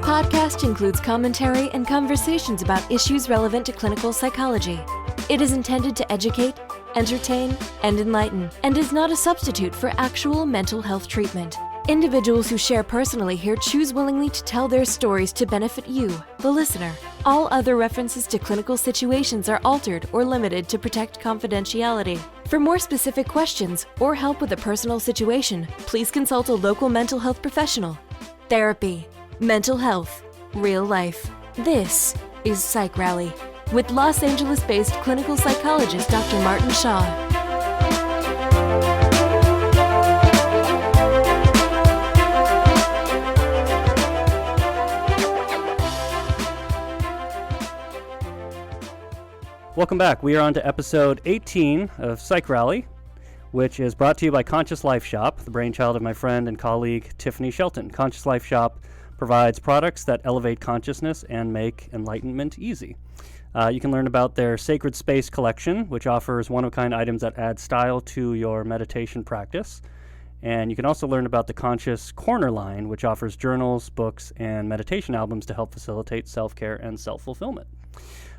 podcast includes commentary and conversations about issues relevant to clinical psychology. It is intended to educate, entertain, and enlighten, and is not a substitute for actual mental health treatment. Individuals who share personally here choose willingly to tell their stories to benefit you, the listener. All other references to clinical situations are altered or limited to protect confidentiality. For more specific questions or help with a personal situation, please consult a local mental health professional. Therapy, mental health, real life. This is Psych Rally with Los Angeles-based clinical psychologist Dr. Martin Hsia. Welcome back. We are on to episode 18 of Psych Rally, which is brought to you by Conscious Life Shop, the brainchild of my friend and colleague Tiffany Shelton. Conscious Life Shop provides products that elevate consciousness and make enlightenment easy. You can learn about their Sacred Space collection, which offers one-of-a-kind items that add style to your meditation practice. And you can also learn about the Conscious Corner line, which offers journals, books, and meditation albums to help facilitate self-care and self-fulfillment.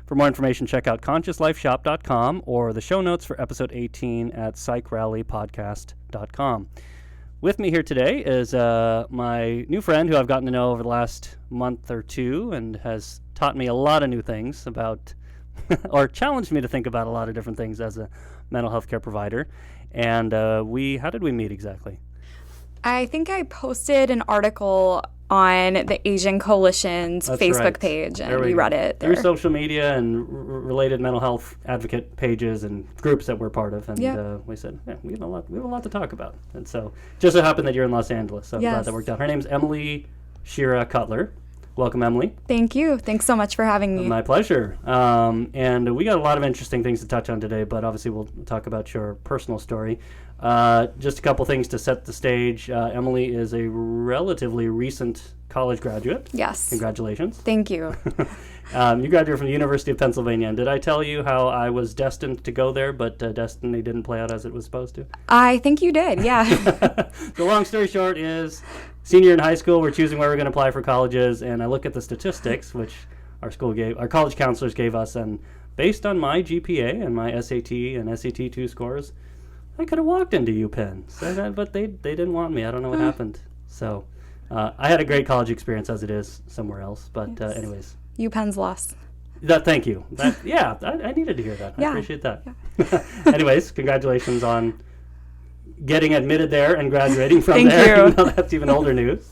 For more information, check out consciouslifeshop.com or the show notes for episode 18 at psychrallypodcast.com. With me here today is my new friend who I've gotten to know over the last month or two and has taught me a lot of new things about, or challenged me to think about a lot of different things as a mental health care provider. And how did we meet exactly? I think I posted an article on the Asian Coalition's Facebook page, and you read it there. Through social media and related mental health advocate pages and groups that we're part of, and we said, we have a lot to talk about. And so, just so happened that you're in Los Angeles, so I'm glad that worked out. Her name's Emily Hsia Cutler. Welcome, Emily. Thank you. Thanks so much for having me. My pleasure. And we got a lot of interesting things to touch on today, but obviously we'll talk about your personal story. Just a couple things to set the stage. Emily is a relatively recent college graduate. Yes. Congratulations. Thank you. You graduated from the University of Pennsylvania. And did I tell you how I was destined to go there, but destiny didn't play out as it was supposed to? I think you did, yeah. The long story short is, senior in high school, we're choosing where we're going to apply for colleges, and I look at the statistics, which our college counselors gave us, and based on my GPA and my SAT and SAT2 scores, I could have walked into UPenn, but they didn't want me. I don't know what happened. So I had a great college experience as it is somewhere else. But anyways. UPenn's loss. Thank you. I needed to hear that. I appreciate that. Yeah. Anyways, congratulations on getting admitted there and graduating from there. Even though that's even older news.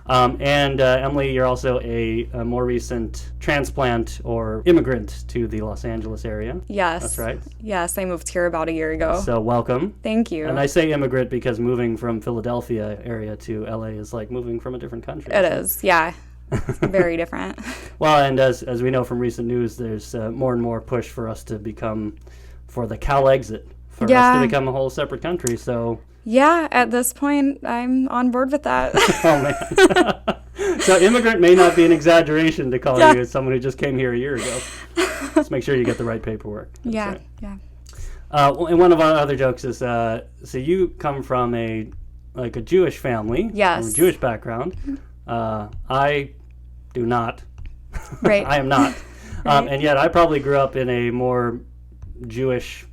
And Emily, you're also a more recent transplant or immigrant to the Los Angeles area. Yes. That's right. Yes, I moved here about a year ago. So welcome. Thank you. And I say immigrant because moving from Philadelphia area to LA is like moving from a different country. It is, yeah. It's very different. Well, and as we know from recent news, there's more and more push for us to become, for the Cal exit, for us to become a whole separate country, so... Yeah, at this point, I'm on board with that. Oh, man. So immigrant may not be an exaggeration to call you as someone who just came here a year ago. Just make sure you get the right paperwork. That's right. And one of our other jokes is, so you come from a Jewish family. Yes. From a Jewish background. I do not. Right. I am not. Right. And yet I probably grew up in a more Jewish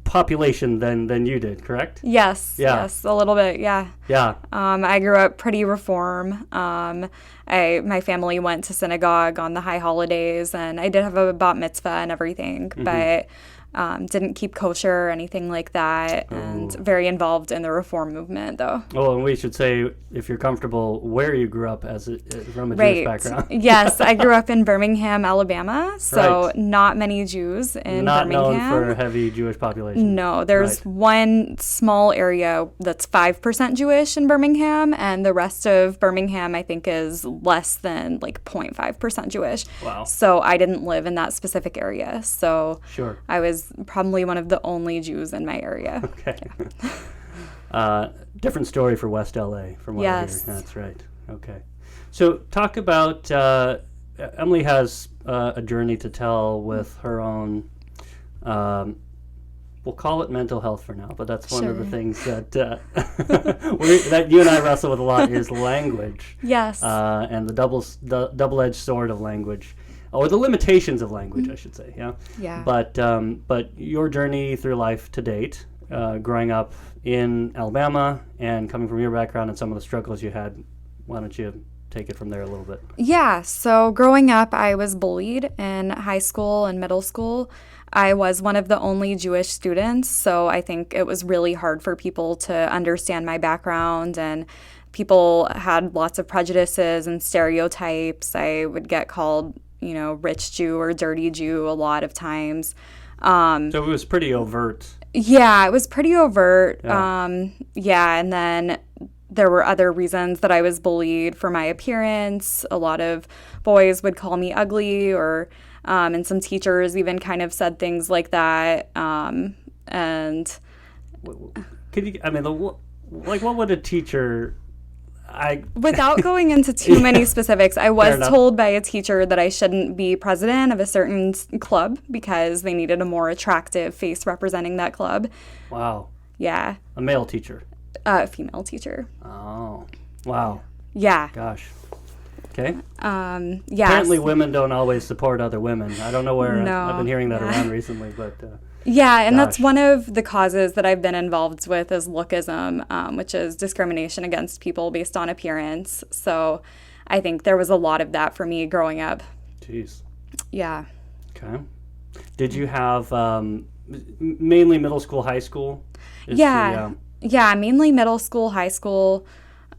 population than you did, correct? Yes. Yes, a little bit, yeah. Yeah. I grew up pretty reform. My family went to synagogue on the high holidays, and I did have a bat mitzvah and everything, but didn't keep kosher or anything like that, and very involved in the reform movement, though. Oh, and we should say, if you're comfortable, where you grew up from a Jewish background. Yes, I grew up in Birmingham, Alabama, so not many Jews in Birmingham. Not known for a heavy Jewish population. No, there's one small area that's 5% Jewish in Birmingham, and the rest of Birmingham, I think, is less than 0.5% Jewish. Wow. So I didn't live in that specific area, so I was probably one of the only Jews in my area. Okay. Different story for West LA from what I hear. That's right. Okay. So talk about, Emily has a journey to tell with her own we'll call it mental health for now, but that's one of the Sure. things that that you and I wrestle with a lot is language. Yes. And the double-edged sword of language, or the limitations of language, I should say. Yeah. Yeah. But your journey through life to date, growing up in Alabama and coming from your background and some of the struggles you had, why don't you take it from there a little bit? Yeah, so growing up, I was bullied in high school and middle school. I was one of the only Jewish students, so I think it was really hard for people to understand my background, and people had lots of prejudices and stereotypes. I would get called, rich Jew or dirty Jew a lot of times. So it was pretty overt. Yeah, it was pretty overt. Yeah. And then there were other reasons that I was bullied for my appearance. A lot of boys would call me ugly, or and some teachers even kind of said things like that. And Could you? I mean, what would a teacher? without going into too many specifics, I Fair was enough. told by a teacher that I shouldn't be president of a certain club because they needed a more attractive face representing that club. Wow, Yeah, a male teacher. female teacher. Oh, wow, Yeah. gosh. Okay. Yeah. Apparently, women don't always support other women. I don't know where No. I've been hearing that Yeah. around recently, but Yeah, and that's Gosh. one of the causes that I've been involved with is lookism, which is discrimination against people based on appearance. So I think there was a lot of that for me growing up. geez. Yeah. Okay. Did you have mainly middle school, high school? Yeah, mainly middle school, high school.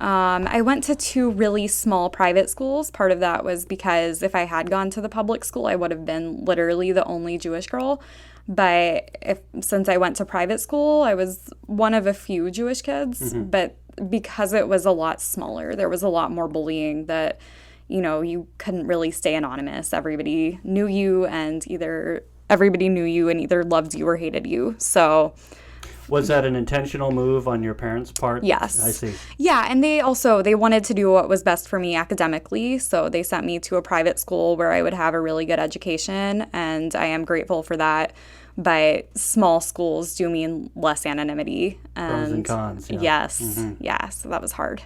I went to 2 really small private schools. Part of that was because if I had gone to the public school, I would have been literally the only Jewish girl. But since I went to private school, I was one of a few Jewish kids. But because it was a lot smaller, there was a lot more bullying that, you couldn't really stay anonymous. Everybody knew you, and either loved you or hated you. So Was that an intentional move on your parents' part? yes. I see. Yeah, and they wanted to do what was best for me academically, so they sent me to a private school where I would have a really good education, and I am grateful for that. But small schools do mean less anonymity. Pros and cons. Yeah. Yes, yeah, so that was hard.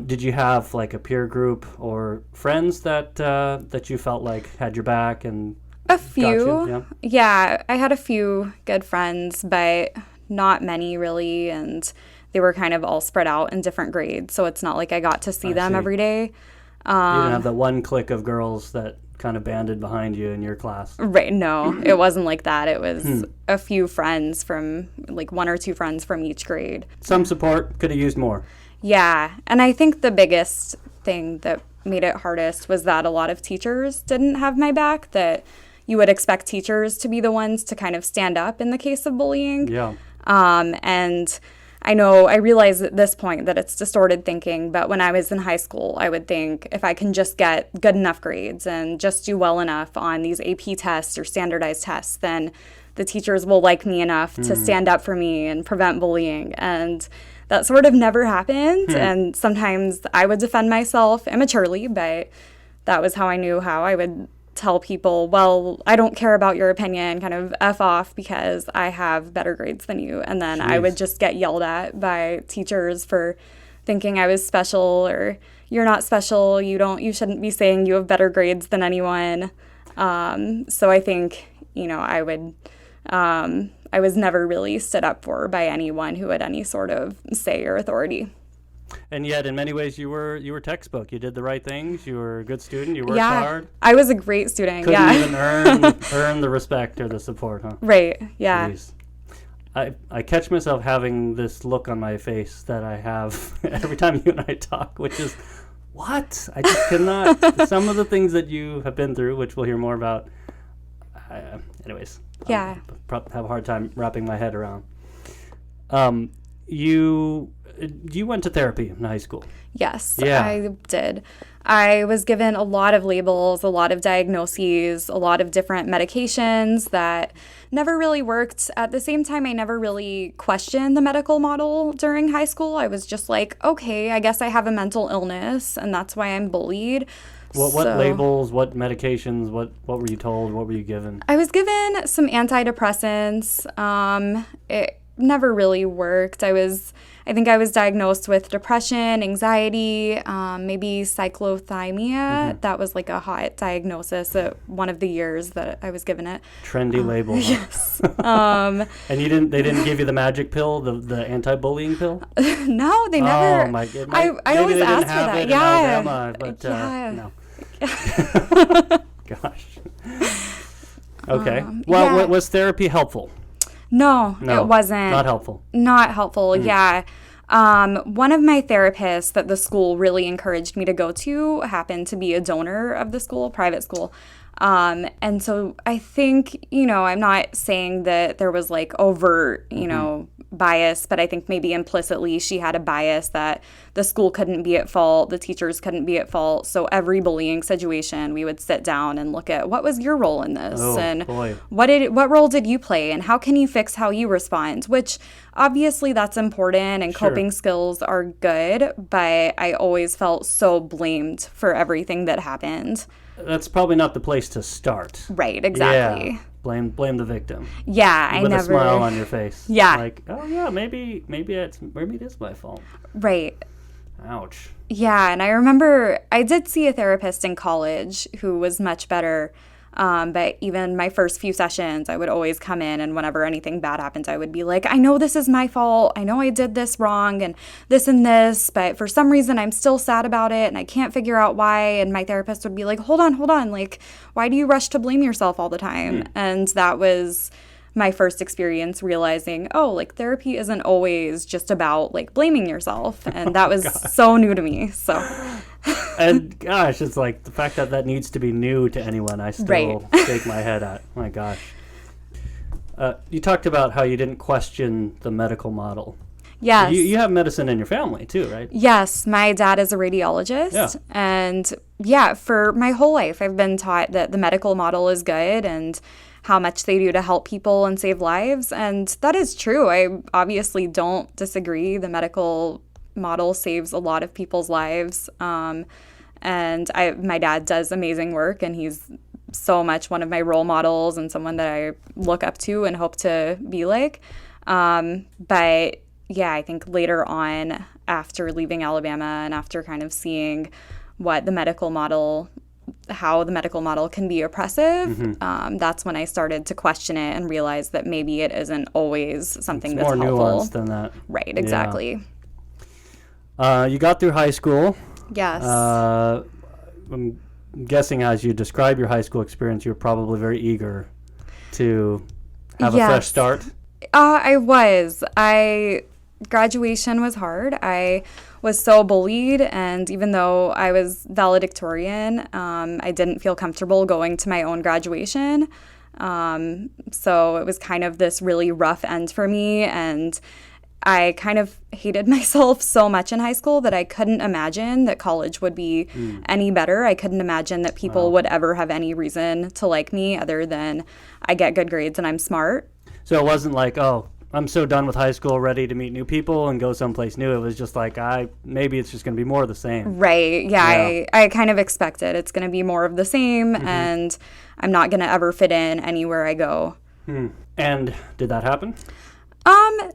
Did you have like a peer group or friends that you felt like had your back and A few. Gotcha, Yeah, I had a few good friends, but not many really, and they were kind of all spread out in different grades, so it's not like I got to see them see. every day. you didn't have that one clique of girls that kind of banded behind you in your class? Right, no, it wasn't like that. It was a few friends from, like 1 or 2 friends from each grade. Some support, could have used more. Yeah, and I think the biggest thing that made it hardest was that a lot of teachers didn't have my back, that you would expect teachers to be the ones to kind of stand up in the case of bullying. Yeah. And I realize at this point that it's distorted thinking, but when I was in high school, I would think if I can just get good enough grades and just do well enough on these AP tests or standardized tests, then the teachers will like me enough to stand up for me and prevent bullying. And that sort of never happened. And sometimes I would defend myself immaturely, but that was how I knew how I would tell people, well, I don't care about your opinion, kind of F off because I have better grades than you. And then I would just get yelled at by teachers for thinking I was special, or you're not special, you shouldn't be saying you have better grades than anyone. So I think, I was never really stood up for by anyone who had any sort of say or authority. And yet, in many ways, you were textbook. You did the right things. You were a good student. You worked hard. I was a great student. Couldn't even earn the respect or the support, huh? Right. Yeah. Jeez. I catch myself having this look on my face that I have every time you and I talk, which is, what? I just cannot. Some of the things that you have been through, which we'll hear more about. Anyways. Yeah. Have a hard time wrapping my head around. You went to therapy in high school. Yes, Yeah. I did. I was given a lot of labels, a lot of diagnoses, a lot of different medications that never really worked. At the same time, I never really questioned the medical model during high school. I was just like, okay, I guess I have a mental illness and that's why I'm bullied. What labels, what medications, what were you told? What were you given? I was given some antidepressants. It never really worked. I think I was diagnosed with depression, anxiety, maybe cyclothymia. That was like a hot diagnosis at one of the years that I was given it. Trendy label. Yes. And they didn't give you the magic pill, the anti-bullying pill? No, they never. Oh my goodness. I always asked for that. Yeah. Alabama, but no. Gosh. Okay. Well, was therapy helpful? No, it wasn't. Not helpful. Not helpful, yeah. One of my therapists that the school really encouraged me to go to happened to be a donor of the school, private school. And so I think, I'm not saying that there was like overt, bias, but I think maybe implicitly she had a bias that the school couldn't be at fault, the teachers couldn't be at fault. So every bullying situation, we would sit down and look at what was your role in this, and boy. what role did you play, and how can you fix how you respond? Which obviously that's important, and coping skills are good, but I always felt so blamed for everything that happened. That's probably not the place to start. Right, exactly. Yeah. Blame the victim. Yeah, with a smile on your face. Yeah. Like, oh yeah, maybe it is my fault. Right. Ouch. Yeah, and I remember I did see a therapist in college who was much better. But even my first few sessions, I would always come in, and whenever anything bad happened, I would be like, I know this is my fault. I know I did this wrong and this, but for some reason I'm still sad about it and I can't figure out why. And my therapist would be like, hold on. Like, why do you rush to blame yourself all the time? And that was my first experience realizing, like therapy isn't always just about like blaming yourself. And that was so new to me. So. And gosh, it's like the fact that needs to be new to anyone, I still shake my head at. My gosh. You talked about how you didn't question the medical model. Yes. You have medicine in your family too, right? Yes. My dad is a radiologist. Yeah. And for my whole life, I've been taught that the medical model is good and how much they do to help people and save lives. And that is true. I obviously don't disagree. The medical model saves a lot of people's lives. And my dad does amazing work, and he's so much one of my role models and someone that I look up to and hope to be like. But yeah, I think later on, after leaving Alabama and after kind of seeing how the medical model can be oppressive, that's when I started to question it and realize that maybe it isn't always something that's helpful. More nuanced than that. Right, exactly. Yeah. You got through high school. Yes. I'm guessing as you describe your high school experience, you're probably very eager to have a fresh start. I was. Graduation was hard. I was so bullied, and even though I was valedictorian, I didn't feel comfortable going to my own graduation. So it was kind of this really rough end for me, and I kind of hated myself so much in high school that I couldn't imagine that college would be any better. I couldn't imagine that people would ever have any reason to like me other than I get good grades and I'm smart. So it wasn't like, I'm so done with high school, ready to meet new people and go someplace new. It was just like, maybe it's just going to be more of the same. Right. Yeah. I kind of expected it's going to be more of the same, and I'm not going to ever fit in anywhere I go. And did that happen?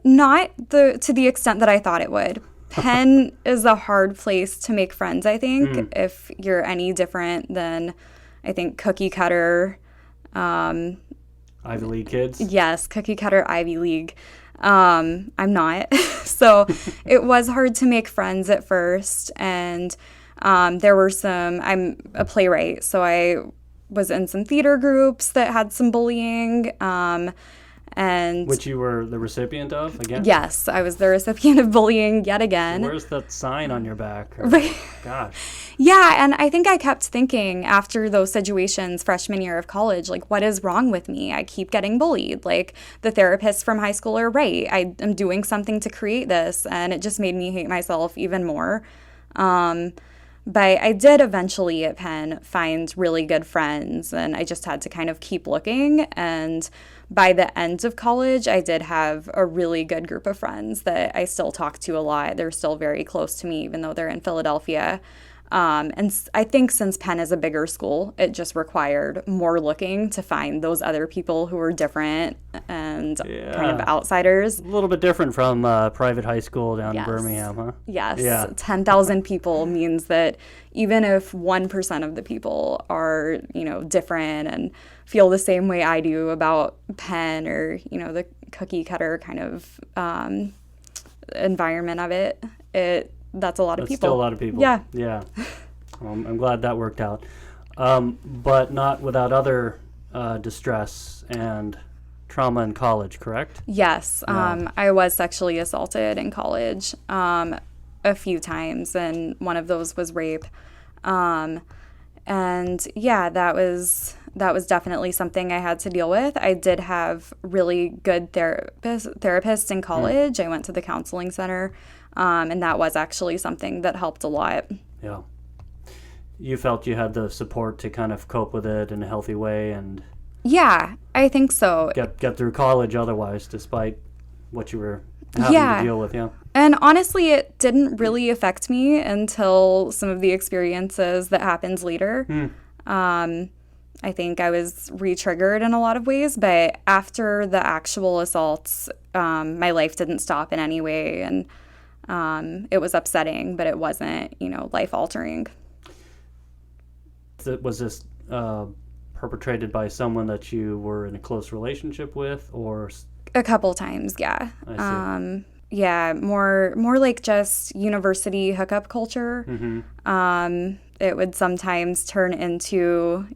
Not to the extent that I thought it would. Penn is a hard place to make friends, I think, if you're any different than, I think, cookie cutter. Ivy League kids? Yes, cookie cutter Ivy League. I'm not. So it was hard to make friends at first. And there were I'm a playwright, so I was in some theater groups that had some bullying. And which you were the recipient of again? Yes, I was the recipient of bullying yet again. Where's that sign on your back? Gosh. Yeah, and I think I kept thinking after those situations freshman year of college, like, what is wrong with me? I keep getting bullied. Like, the therapists from high school are right. I am doing something to create this, and it just made me hate myself even more. But I did eventually at Penn find really good friends, and I just had to kind of keep looking. And by the end of college, I did have a really good group of friends that I still talk to a lot. They're still very close to me, even though they're in Philadelphia. I think since Penn is a bigger school, it just required more looking to find those other people who were different and kind of outsiders. A little bit different from private high school down in Birmingham, huh? Yes. Yeah. 10,000 people means that even if 1% of the people are, different and feel the same way I do about Penn or, the cookie cutter kind of environment of it, that's a lot of people. Still a lot of people. Yeah. Yeah. I'm glad that worked out. But not without other distress and trauma in college, correct? Yes. I was sexually assaulted in college a few times, and one of those was rape. And yeah, that was definitely something I had to deal with. I did have really good therapists in college. I went to the counseling center, and that was actually something that helped a lot. Yeah. You felt you had the support to kind of cope with it in a healthy way and yeah, I think so. Get through college otherwise, despite what you were having to deal with. Yeah. And honestly, it didn't really affect me until some of the experiences that happened later. I think I was re-triggered in a lot of ways, but after the actual assaults, my life didn't stop in any way, and it was upsetting, but it wasn't, life-altering. Was this perpetrated by someone that you were in a close relationship with, or? A couple times, yeah. I see. Yeah, more like just university hookup culture. It would sometimes turn into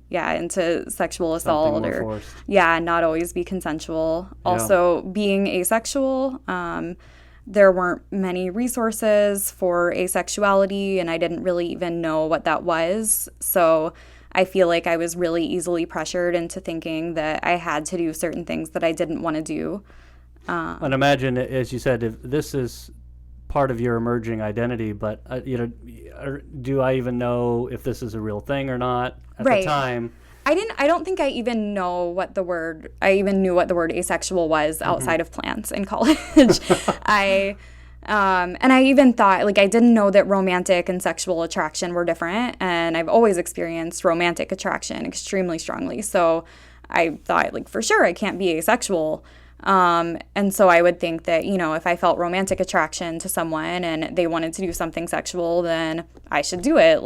sexual assault or forced. Not always be consensual. Yeah. Also, being asexual, there weren't many resources for asexuality, and I didn't really even know what that was. So I feel like I was really easily pressured into thinking that I had to do certain things that I didn't want to do. And imagine, as you said, if this is part of your emerging identity, but do I even know if this is a real thing or not at the time? I don't think I even knew what the word asexual was outside of plants in college. And I even thought, I didn't know that romantic and sexual attraction were different, and I've always experienced romantic attraction extremely strongly. So I thought, for sure, I can't be asexual. And so I would think that, if I felt romantic attraction to someone and they wanted to do something sexual, then I should do it.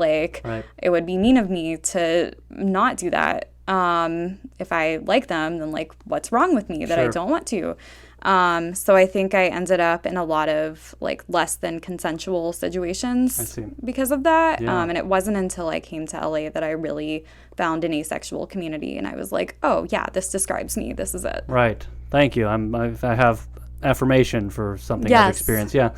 It would be mean of me to not do that. If I like them, then what's wrong with me that I don't want to? So I think I ended up in a lot of less than consensual situations because of that. Yeah. And it wasn't until I came to LA that I really found an asexual community, and I was like, oh yeah, this describes me. This is it. Right. Thank you. I have affirmation for something I've experienced. Yeah.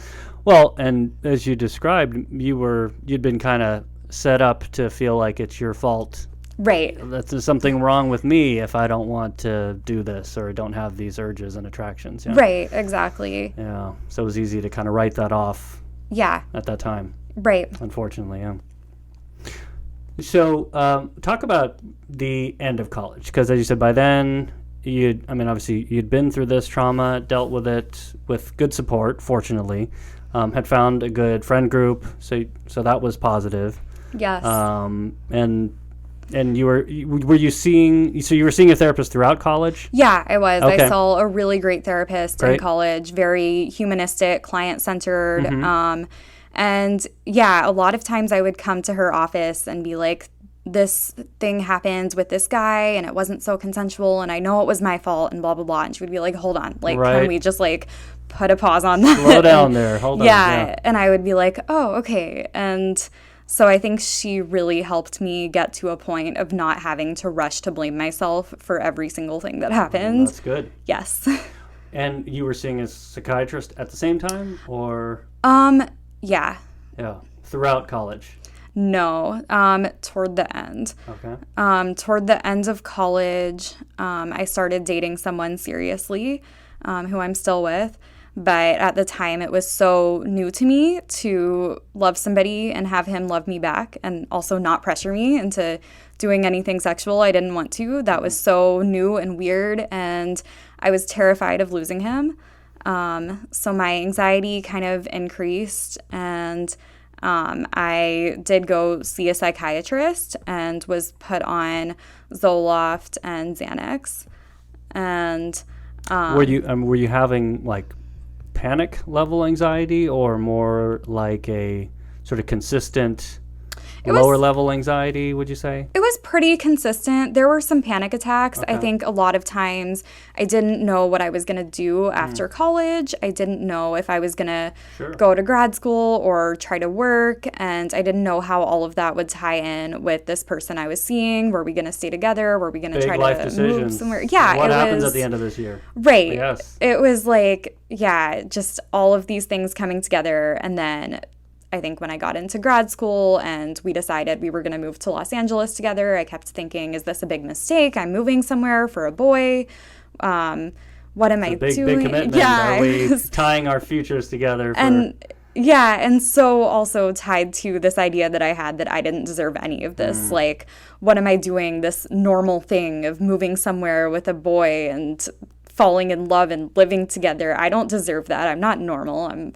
Well, and as you described, you'd been kind of set up to feel like it's your fault. Right. That's something wrong with me if I don't want to do this or don't have these urges and attractions. Yeah. Right, exactly. Yeah. So it was easy to kind of write that off. Yeah. At that time. Right. Unfortunately, yeah. So talk about the end of college, because as you said, by then obviously you'd been through this trauma, dealt with it with good support, fortunately, had found a good friend group, so that was positive. Yes. And you were seeing a therapist throughout college? Yeah, I was. Okay. I saw a really great therapist in college, very humanistic, client-centered. And yeah, a lot of times I would come to her office and be like, this thing happened with this guy and it wasn't so consensual and I know it was my fault and blah, blah, blah. And she would be like, hold on, can we just put a pause on that? Slow down there, hold on. Yeah, and I would be like, oh, okay. And so I think she really helped me get to a point of not having to rush to blame myself for every single thing that happened. That's good. Yes. And you were seeing a psychiatrist at the same time, or? Yeah. Yeah. Throughout college? No. Toward the end. Okay. Toward the end of college, I started dating someone seriously, who I'm still with. But at the time, it was so new to me to love somebody and have him love me back and also not pressure me into doing anything sexual I didn't want to. That was so new and weird, and I was terrified of losing him. So my anxiety kind of increased, and I did go see a psychiatrist and was put on Zoloft and Xanax. And were you having like panic level anxiety, or more like a sort of consistent lower level anxiety, would you say? It was pretty consistent. There were some panic attacks. Okay. I think a lot of times I didn't know what I was going to do after college. I didn't know if I was going to go to grad school or try to work. And I didn't know how all of that would tie in with this person I was seeing. Were we going to stay together? Were we going to try life to decisions. move somewhere? Yeah. What happens at the end of this year? Right. Yes. It was like, just all of these things coming together. And then I think when I got into grad school and we decided we were going to move to Los Angeles together, I kept thinking, is this a big mistake? I'm moving somewhere for a boy. What am I doing? Big commitment. Are we tying our futures together? And so also tied to this idea that I had that I didn't deserve any of this. Like, what am I doing? This normal thing of moving somewhere with a boy and falling in love and living together. I don't deserve that. I'm not normal.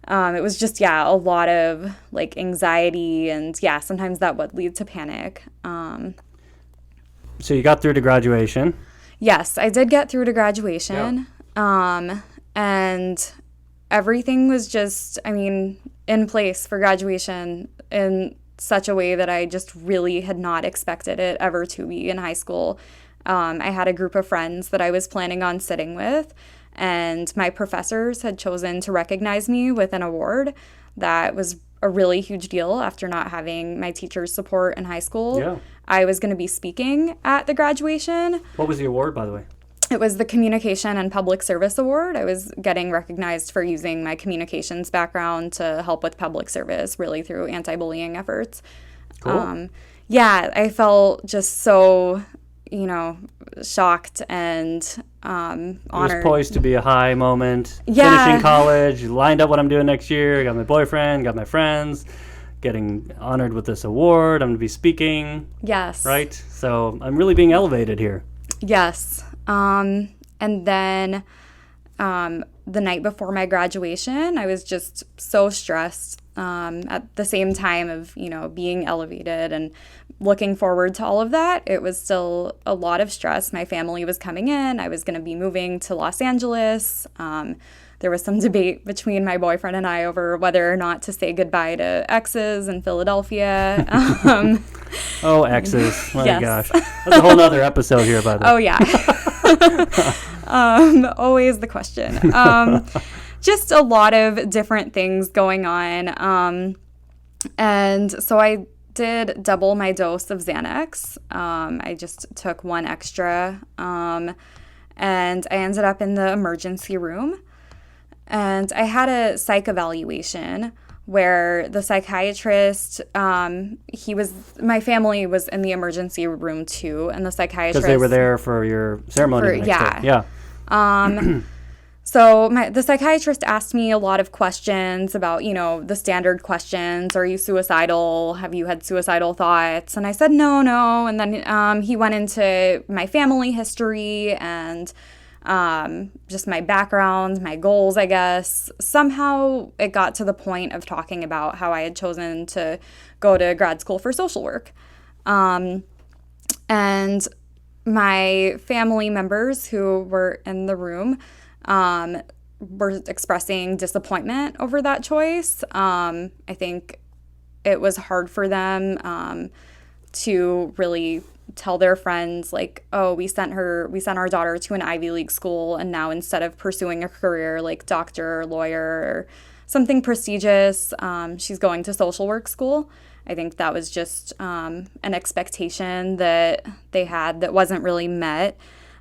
It was just, a lot of like anxiety and sometimes that would lead to panic. So you got through to graduation? Yes, I did get through to graduation. And everything was just, in place for graduation in such a way that I just really had not expected it ever to be in high school. I had a group of friends that I was planning on sitting with, and my professors had chosen to recognize me with an award. That was a really huge deal after not having my teacher's support in high school. Yeah. I was going to be speaking at the graduation. What was the award, by the way? It was the Communication and Public Service Award. I was getting recognized for using my communications background to help with public service, really through anti-bullying efforts. Cool. I felt just so, shocked and honored. It was poised to be a high moment. Yeah. Finishing college, lined up what I'm doing next year, got my boyfriend, got my friends, getting honored with this award. I'm going to be speaking. Yes. Right? So I'm really being elevated here. Yes. And then the night before my graduation, I was just so stressed at the same time of, being elevated and looking forward to all of that. It was still a lot of stress. My family was coming in. I was going to be moving to Los Angeles. There was some debate between my boyfriend and I over whether or not to say goodbye to exes in Philadelphia. Oh, exes. My Yes. gosh. That's a whole other episode here, by the way. Oh, yeah. Always the question. Just a lot of different things going on. And so I did double my dose of Xanax. I just took one extra. And I ended up in the emergency room. And I had a psych evaluation where the psychiatrist, my family was in the emergency room too, and the psychiatrist... Because they were there for your ceremony the next day. Yeah. So the psychiatrist asked me a lot of questions about, the standard questions. Are you suicidal? Have you had suicidal thoughts? And I said, no. And then he went into my family history and just my background, my goals, I guess. Somehow it got to the point of talking about how I had chosen to go to grad school for social work. And my family members who were in the room were expressing disappointment over that choice. I think it was hard for them to really tell their friends, like, oh, we sent our daughter to an Ivy League school, and now instead of pursuing a career like doctor or lawyer or something prestigious, she's going to social work school. I think that was just an expectation that they had that wasn't really met.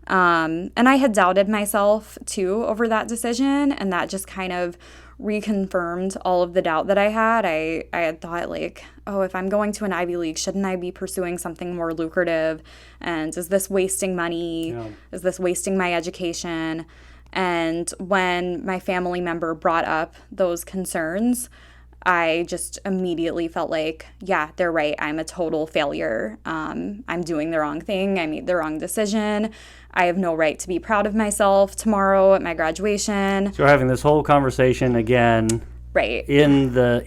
And I had doubted myself too over that decision, and that just kind of reconfirmed all of the doubt that I had. I had thought, like, oh, if I'm going to an Ivy League, shouldn't I be pursuing something more lucrative? And is this wasting money? Yeah. Is this wasting my education? And when my family member brought up those concerns, I just immediately felt like, yeah, they're right. I'm a total failure. I'm doing the wrong thing. I made the wrong decision. I have no right to be proud of myself tomorrow at my graduation. So we're having this whole conversation again Right. In the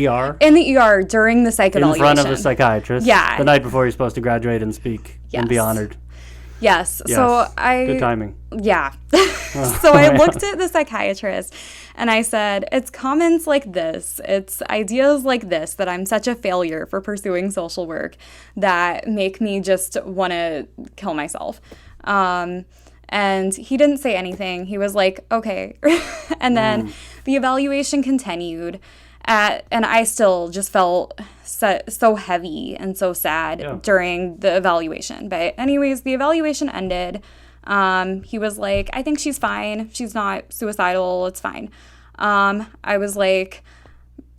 ER? In the ER during the psych evaluation. In front of the psychiatrist? Yeah. The night before you're supposed to graduate and speak and be honored. Yes. Yes. So Good timing. Yeah. So I looked at the psychiatrist and I said, it's comments like this, it's ideas like this that I'm such a failure for pursuing social work that make me just want to kill myself. And he didn't say anything. He was like, okay. And then the evaluation continued. And I still just felt so heavy and so sad during the evaluation. But anyways, the evaluation ended. He was like, I think she's fine. She's not suicidal. It's fine. I was like,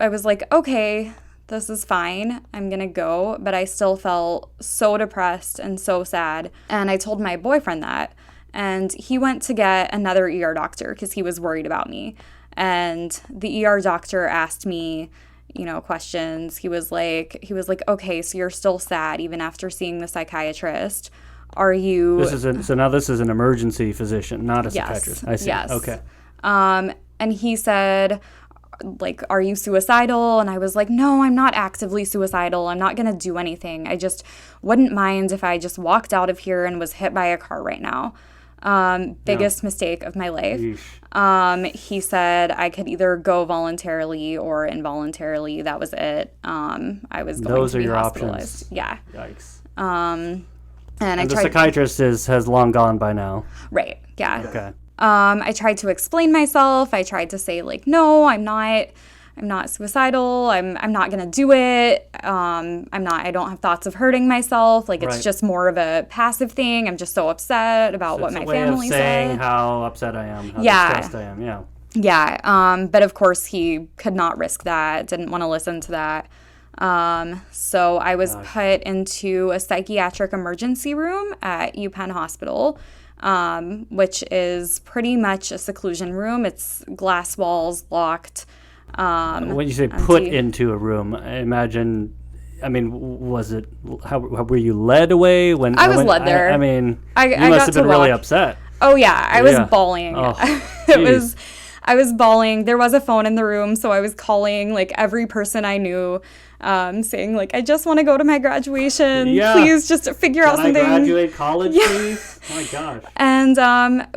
okay, this is fine. I'm going to go. But I still felt so depressed and so sad. And I told my boyfriend that. And he went to get another ER doctor because he was worried about me. And the ER doctor asked me, questions. He was like, okay, so you're still sad even after seeing the psychiatrist. Are you... Now this is an emergency physician, not a psychiatrist. I see. Yes. Okay. And he said, are you suicidal? And I was like, no, I'm not actively suicidal. I'm not going to do anything. I just wouldn't mind if I just walked out of here and was hit by a car right now. Biggest mistake of my life. He said I could either go voluntarily or involuntarily. That was it. I was going to be hospitalized. Options. Yeah. Yikes. And the psychiatrist has long gone by now. Right. Yeah. Okay. I tried to explain myself. I tried to say no, I'm not suicidal. I'm not going to do it. I don't have thoughts of hurting myself. It's just more of a passive thing. I'm just so upset about what my family said. Saying how upset I am, how distressed I am. Yeah. Yeah. But of course he could not risk that. Didn't want to listen to that. So I was put into a psychiatric emergency room at UPenn Hospital, which is pretty much a seclusion room. It's glass walls, locked. When you say put into a room, was it, how were you led away? I was led there. You must have been really upset. Oh yeah, I was bawling. Oh, I was bawling. There was a phone in the room, so I was calling every person I knew, saying I just want to go to my graduation. Yeah. Please just figure out something. Can I graduate college, please? Oh my gosh. And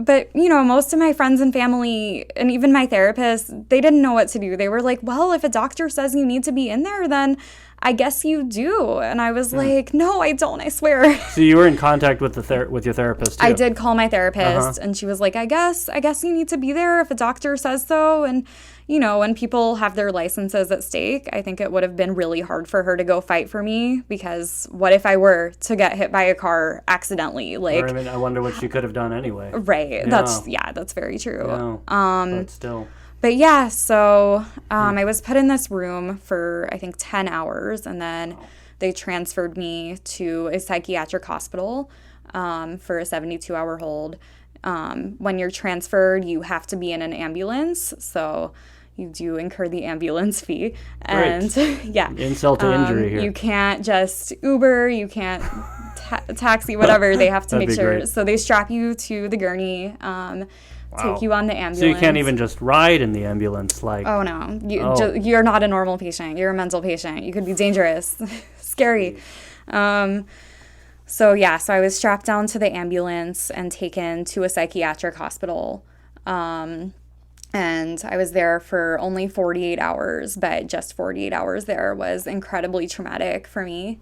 but most of my friends and family and even my therapist, they didn't know what to do. They were like, well, if a doctor says you need to be in there, then I guess you do. And I was like, no, I don't, I swear. So you were in contact with with your therapist too? I did call my therapist and she was like, I guess you need to be there if a doctor says so. And when people have their licenses at stake, I think it would have been really hard for her to go fight for me, because what if I were to get hit by a car accidentally? I wonder what she could have done anyway. Right. Yeah. That's very true. But still. But yeah, so I was put in this room for, I think, 10 hours, and then they transferred me to a psychiatric hospital for a 72-hour hold. When you're transferred, you have to be in an ambulance, so you do incur the ambulance fee. And yeah. Insult to injury here. You can't just Uber, you can't taxi, whatever. They have to make sure. Great. So they strap you to the gurney, take you on the ambulance. So you can't even just ride in the ambulance Oh, no. You're not a normal patient. You're a mental patient. You could be dangerous. Scary. So I was strapped down to the ambulance and taken to a psychiatric hospital. And I was there for only 48 hours, but just 48 hours there was incredibly traumatic for me.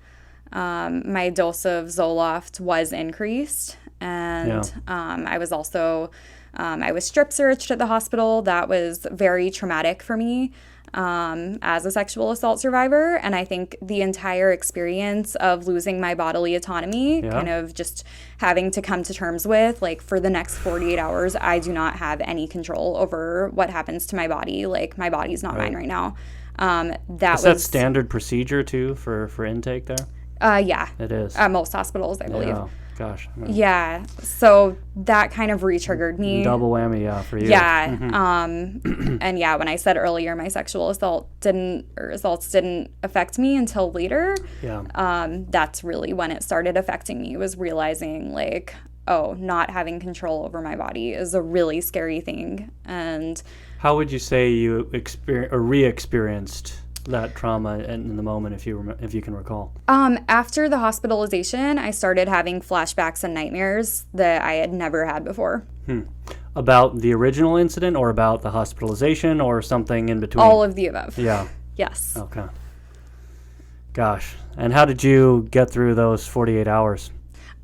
My dose of Zoloft was increased, and I was also... I was strip searched at the hospital. That was very traumatic for me as a sexual assault survivor. And I think the entire experience of losing my bodily autonomy, kind of just having to come to terms with, for the next 48 hours, I do not have any control over what happens to my body. My body's not mine right now. Is that standard procedure, too, for intake there? Yeah. It is. At most hospitals, I believe. Yeah. Gosh. Yeah. So that kind of re-triggered me. Double whammy, for you. Yeah. And when I said earlier my sexual assaults didn't affect me until later. Yeah. That's really when it started affecting me, was realizing not having control over my body is a really scary thing. And how would you say you re-experienced that trauma in the moment, if you can recall? After the hospitalization, I started having flashbacks and nightmares that I had never had before. About the original incident, or about the hospitalization, or something in between? All of the above. Yeah. Yes. Okay. Gosh. And how did you get through those 48 hours?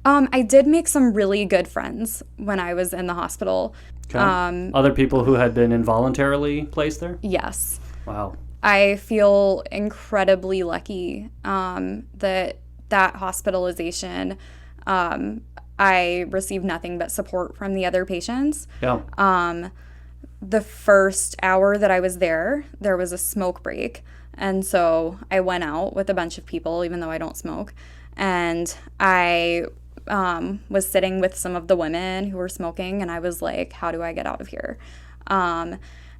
I did make some really good friends when I was in the hospital. Okay. Other people who had been involuntarily placed there? Yes. Wow. I feel incredibly lucky that hospitalization, I received nothing but support from the other patients. Yeah. The first hour that I was there was a smoke break. And so I went out with a bunch of people, even though I don't smoke. And I was sitting with some of the women who were smoking, and I was like, how do I get out of here?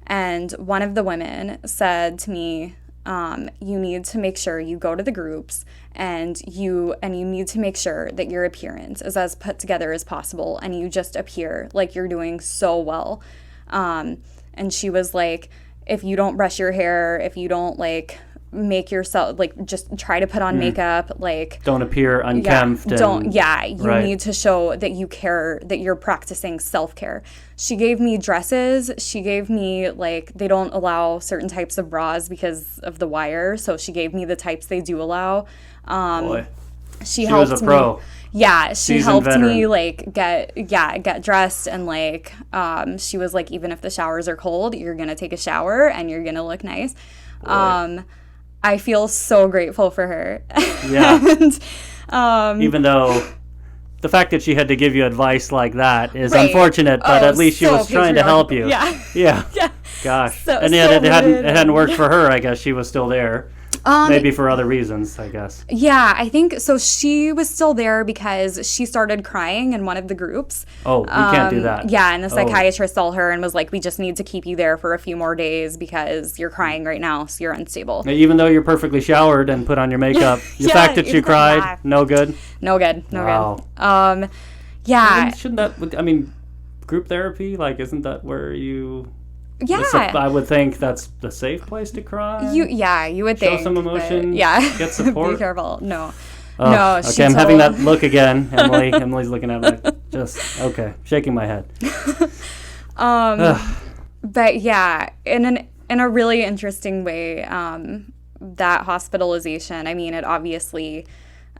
And one of the women said to me, you need to make sure you go to the groups, and you need to make sure that your appearance is as put together as possible, and you just appear like you're doing so well. And she was like, if you don't brush your hair, if you don't like make yourself, like, just try to put on makeup, like, don't appear unkempt. You need to show that you care, that you're practicing self-care. She gave me dresses. She gave me, like, they don't allow certain types of bras because of the wire, so she gave me the types they do allow. Boy. She was a pro. Yeah, she helped veteran. me, like, get dressed, and, like, she was like, even if the showers are cold, you're gonna take a shower and you're gonna look nice. Boy. I feel so grateful for her. Yeah. And, even though the fact that she had to give you advice like that is right. unfortunate, but at least she was trying to help you. Yeah. Yeah. Yeah. Gosh. So, and yet so it hadn't worked for her. I guess she was still there. Maybe for other reasons, I guess. Yeah, I think so. She was still there because she started crying in one of the groups. Oh, you can't do that. Yeah, and the psychiatrist saw her and was like, we just need to keep you there for a few more days because you're crying right now, so you're unstable. Even though you're perfectly showered and put on your makeup, the fact that you cried, no good? No good. Wow. Yeah. Shouldn't that, group therapy, like, isn't that where you... Yeah. I would think that's the safe place to cry. You would think. Show some emotion. Yeah. Get support. Be careful. No. Oh, no. Okay, I'm having that look again, Emily. Emily's looking at me. Just okay, shaking my head. But yeah, in a really interesting way, that hospitalization. I mean, it obviously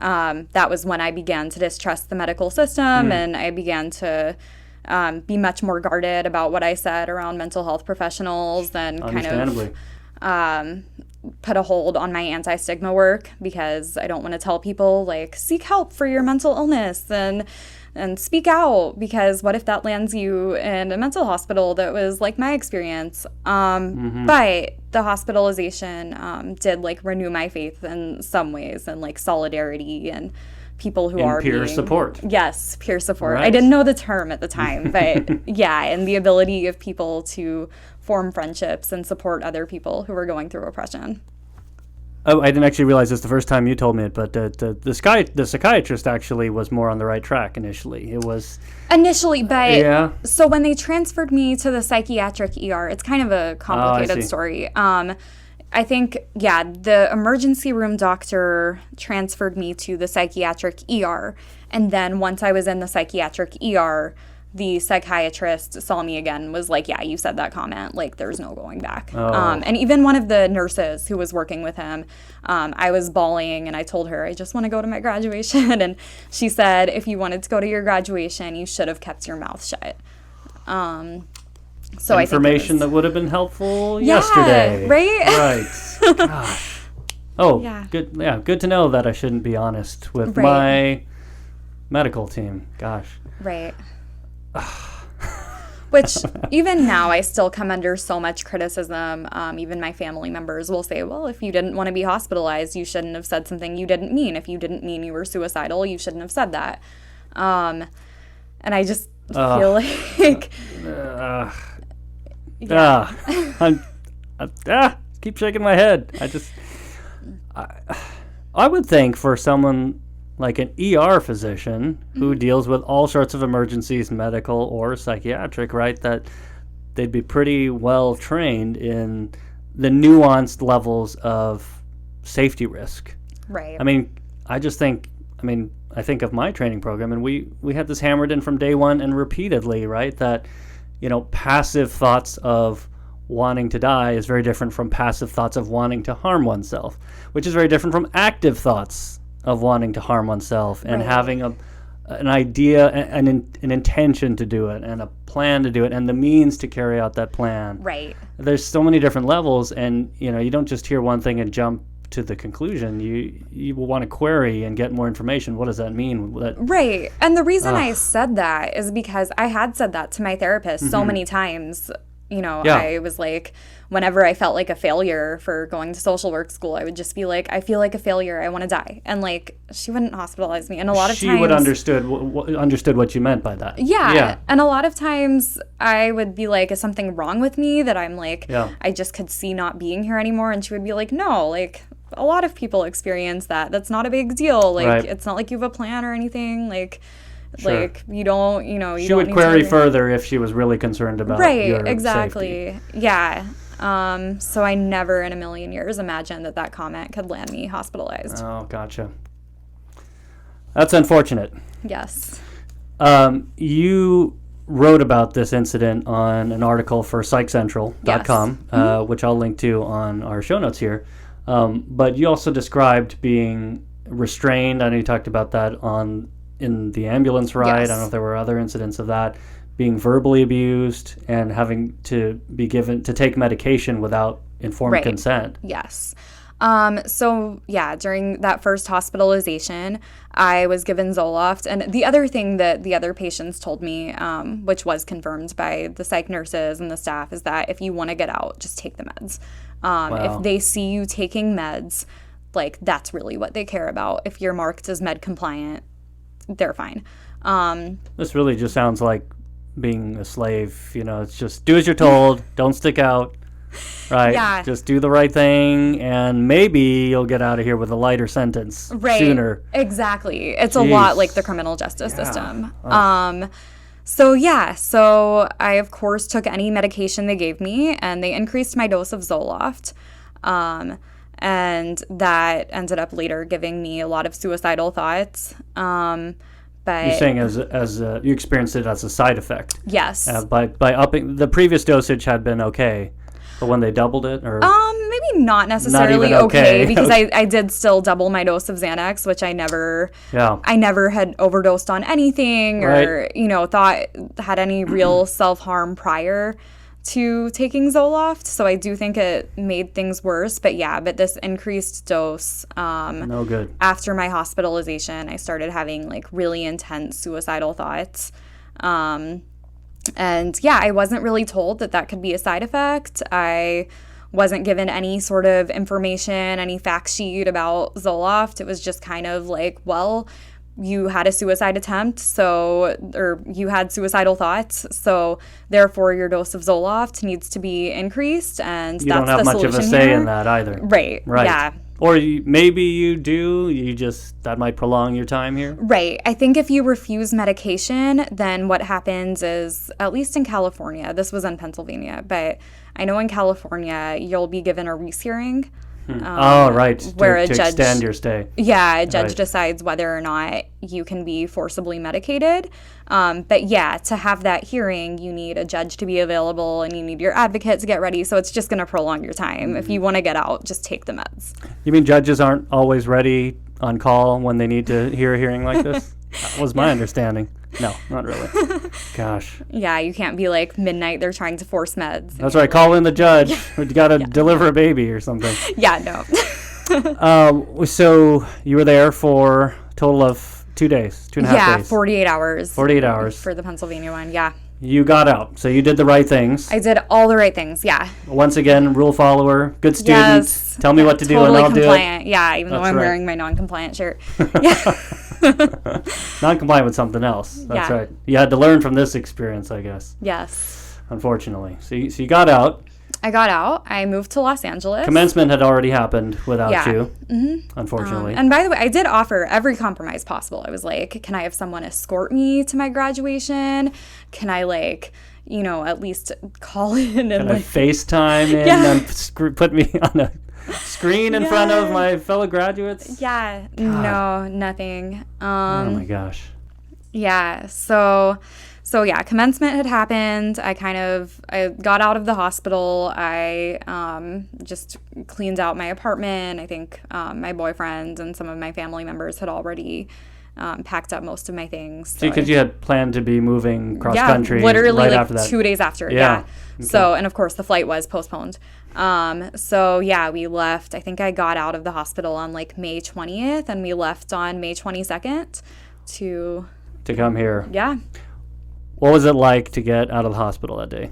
that was when I began to distrust the medical system, and I began to be much more guarded about what I said around mental health professionals, and kind of put a hold on my anti-stigma work, because I don't want to tell people, like, seek help for your mental illness and speak out, because what if that lands you in a mental hospital that was like my experience. But the hospitalization did, like, renew my faith in some ways, and, like, solidarity and people who are peer support. Yes, peer support. Right. I didn't know the term at the time, but yeah, and the ability of people to form friendships and support other people who are going through oppression. Oh, I didn't actually realize this the first time you told me it, but the psychiatrist actually was more on the right track initially. It was... Initially, but... Yeah. So when they transferred me to the psychiatric ER, it's kind of a complicated story. I think, the emergency room doctor transferred me to the psychiatric ER. And then once I was in the psychiatric ER, the psychiatrist saw me again, was like, yeah, you said that comment, like, there's no going back. And even one of the nurses who was working with him, I was bawling, and I told her, I just want to go to my graduation. And she said, if you wanted to go to your graduation, you should have kept your mouth shut. So information that would have been helpful yesterday. Right? Right. Gosh. Oh, yeah. Good. Yeah, good to know that I shouldn't be honest with my medical team. Gosh. Right. Which, even now, I still come under so much criticism. Even my family members will say, well, if you didn't want to be hospitalized, you shouldn't have said something you didn't mean. If you didn't mean you were suicidal, you shouldn't have said that. And I just feel like... keep shaking my head. I would think for someone like an ER physician who deals with all sorts of emergencies, medical or psychiatric, right? That they'd be pretty well trained in the nuanced levels of safety risk. Right. I mean, I think of my training program, and we had this hammered in from day one and repeatedly, right? That, passive thoughts of wanting to die is very different from passive thoughts of wanting to harm oneself, which is very different from active thoughts of wanting to harm oneself and having an idea, an intention to do it, and a plan to do it, and the means to carry out that plan. Right. There's so many different levels, and you don't just hear one thing and jump to the conclusion. You will want to query and get more information. What does that mean? Right. And the reason I said that is because I had said that to my therapist so many times. I was like, whenever I felt like a failure for going to social work school, I would just be like, I feel like a failure. I want to die. And like, she wouldn't hospitalize me. And a lot of times she would understood what you meant by that. Yeah. And a lot of times I would be like, is something wrong with me that I'm like, I just could see not being here anymore? And she would be like, no, like a lot of people experience that. That's not a big deal. Like, It's not like you have a plan or anything. Like, sure. Like you don't, she would query further if she was really concerned about your exactly. safety. Yeah. So I never in a million years imagined that comment could land me hospitalized. Oh, gotcha. That's unfortunate. Yes. You wrote about this incident on an article for PsychCentral.com, which I'll link to on our show notes here. But you also described being restrained. I know you talked about that in the ambulance ride. Yes. I don't know if there were other incidents of that, being verbally abused and having to be given to take medication without informed consent. Yes. During that first hospitalization, I was given Zoloft. And the other thing that the other patients told me, which was confirmed by the psych nurses and the staff, is that if you want to get out, just take the meds. If they see you taking meds, like that's really what they care about. If you're marked as med compliant, they're fine. This really just sounds like being a slave. It's just do as you're told, don't stick out, right? Yeah. Just do the right thing, and maybe you'll get out of here with a lighter sentence sooner. Exactly. It's a lot like the criminal justice system. So I, of course, took any medication they gave me, and they increased my dose of Zoloft. And that ended up later giving me a lot of suicidal thoughts. But you're saying as you experienced it as a side effect. Yes. By upping the previous dosage had been okay, but when they doubled it, or maybe not necessarily not okay because I did still double my dose of Xanax, which I never had overdosed on anything or thought had any real self-harm prior to taking Zoloft, so I do think it made things worse. But this increased dose, no good. After my hospitalization, I started having like really intense suicidal thoughts. I wasn't really told that could be a side effect. I wasn't given any sort of information, any fact sheet about Zoloft. It was just kind of like, well, you had a suicide attempt, or you had suicidal thoughts, so therefore your dose of Zoloft needs to be increased, and you that's don't have the much of a solution say here. in that either. Right. Yeah. Or maybe you do. That might prolong your time here. Right. I think if you refuse medication, then what happens is, at least in California, this was in Pennsylvania, but I know in California you'll be given a researing. Right. Where to judge, extend your stay. Yeah, a judge decides whether or not you can be forcibly medicated. To have that hearing, you need a judge to be available and you need your advocate to get ready. So it's just going to prolong your time. Mm-hmm. If you want to get out, just take the meds. You mean judges aren't always ready on call when they need to hear a hearing like this? That was my understanding. No, not really. Gosh. Yeah, you can't be like midnight, they're trying to force meds. That's right. Call in the judge. You got to deliver a baby or something. Yeah, no. So you were there for a total of 2 days, 2.5 days. Yeah, 48 hours. 48 hours. For the Pennsylvania one, yeah. You got out. So you did the right things. I did all the right things, yeah. Once again, rule follower, good student. Yes. Tell me what to do totally and I'll compliant. do it. Yeah, even though I'm wearing my non-compliant shirt. Yeah. Non-compliant with something else. That's right. You had to learn from this experience, I guess. Yes. Unfortunately. So you got out. I got out. I moved to Los Angeles. Commencement had already happened without Yeah. you, unfortunately. And by the way, I did offer every compromise possible. I was like, can I have someone escort me to my graduation? Can I, like, you know, at least call in and, like, FaceTime in and put me on a screen in front of my fellow graduates? Yeah. God. No, nothing. Oh, my gosh. Yeah. So yeah, commencement had happened. I got out of the hospital. I just cleaned out my apartment. I think my boyfriend and some of my family members had already packed up most of my things. Because you had planned to be moving cross country literally right like after that. 2 days after. Yeah. Okay. So, and of course the flight was postponed. So yeah, we left. I think I got out of the hospital on like May 20th and we left on May 22nd to come here. Yeah. What was it like to get out of the hospital that day?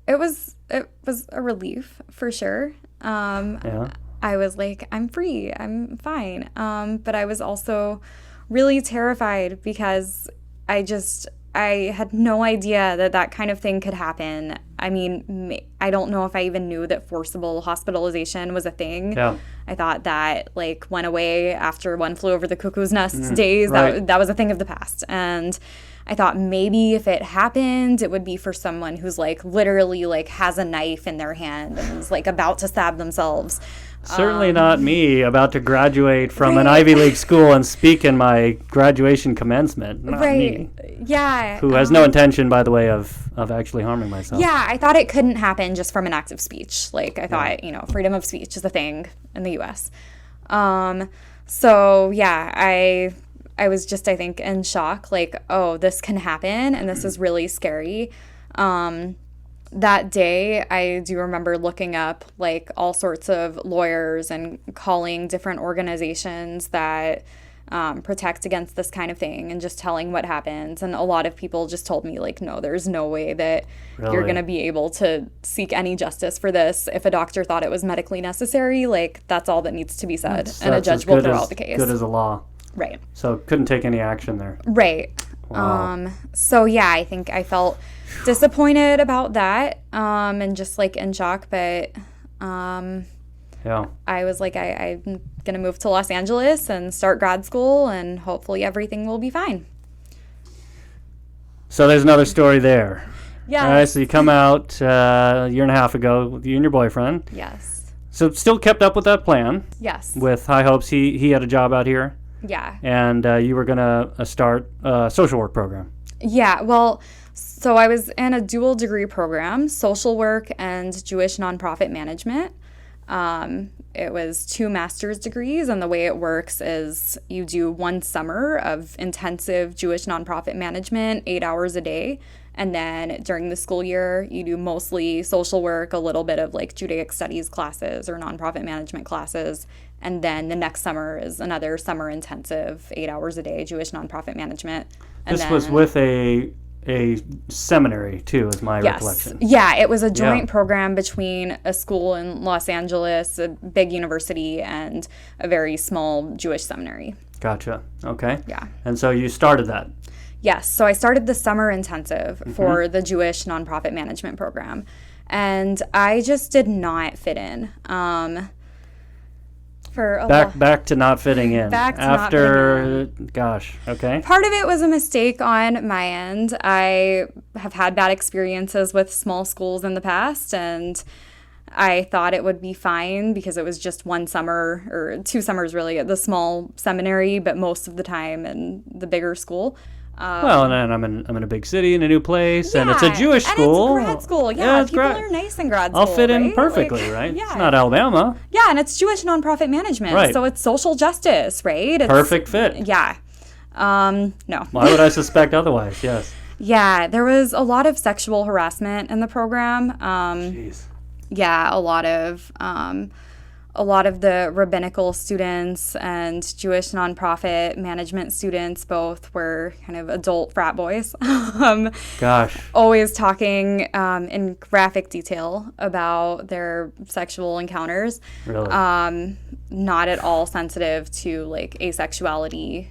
It was a relief for sure. I was like, I'm free, I'm fine. But I was also really terrified because I had no idea that kind of thing could happen. I mean, I don't know if I even knew that forcible hospitalization was a thing. Yeah. I thought that, like, went away after One Flew Over the Cuckoo's Nest days. Right. That was a thing of the past. And I thought maybe if it happened, it would be for someone who's, like, literally, like, has a knife in their hand and is, like, about to stab themselves. Certainly not me, about to graduate from an Ivy League school and speak in my graduation commencement. Not me. Yeah. Who has no intention, by the way, of actually harming myself. Yeah, I thought it couldn't happen just from an act of speech. Like, I thought, you know, freedom of speech is a thing in the U.S. So, yeah, I was just, I think, in shock. Like, oh, this can happen, and this is really scary. That day, I do remember looking up, like, all sorts of lawyers and calling different organizations that protect against this kind of thing and just telling what happens. And a lot of people just told me, like, no, there's no way that you're going to be able to seek any justice for this. If a doctor thought it was medically necessary, like, that's all that needs to be said. And a judge will throw out the case. Good as a law. Right. So couldn't take any action there. Right. Wow. So, yeah, I think I felt disappointed about that and just, like, in shock. But yeah. I was like, I'm going to move to Los Angeles and start grad school, and hopefully everything will be fine. So there's another story there. Yeah. All right, so you come out a year and a half ago with you and your boyfriend. Yes. So still kept up with that plan. Yes. With high hopes. He had a job out here. Yeah. And you were going to start a social work program. Yeah, well, so I was in a dual degree program, social work and Jewish nonprofit management. It was 2 master's degrees, and the way it works is you do 1 summer of intensive Jewish nonprofit management, 8 hours a day, and then during the school year, you do mostly social work, a little bit of, like, Judaic studies classes or nonprofit management classes, and then the next summer is another summer intensive, 8 hours a day, Jewish nonprofit management. And this was with a seminary, too, is my yes. recollection. Yeah, it was a joint program between a school in Los Angeles, a big university, and a very small Jewish seminary. Gotcha. Okay. Yeah. And so you started that. Yes. So I started the summer intensive for the Jewish nonprofit management program. And I just did not fit in. Back to not fitting in. Gosh, okay. Part of it was a mistake on my end. I have had bad experiences with small schools in the past, and I thought it would be fine because it was just 1 summer, or 2 summers really, at the small seminary, but most of the time in the bigger school. Well, and I'm in a big city in a new place, and it's a Jewish school. And it's grad school. Yeah, people are nice in grad school. I'll fit in right? perfectly, like, right? Yeah. It's not Alabama. Yeah, and it's Jewish nonprofit management, right. So it's social justice, right? It's, perfect fit. Yeah. No. Why would I suspect otherwise? Yes. Yeah, there was a lot of sexual harassment in the program. Jeez. Yeah, a lot of the rabbinical students and Jewish nonprofit management students both were kind of adult frat boys. Gosh. Always talking in graphic detail about their sexual encounters. Really? Not at all sensitive to, like, asexuality.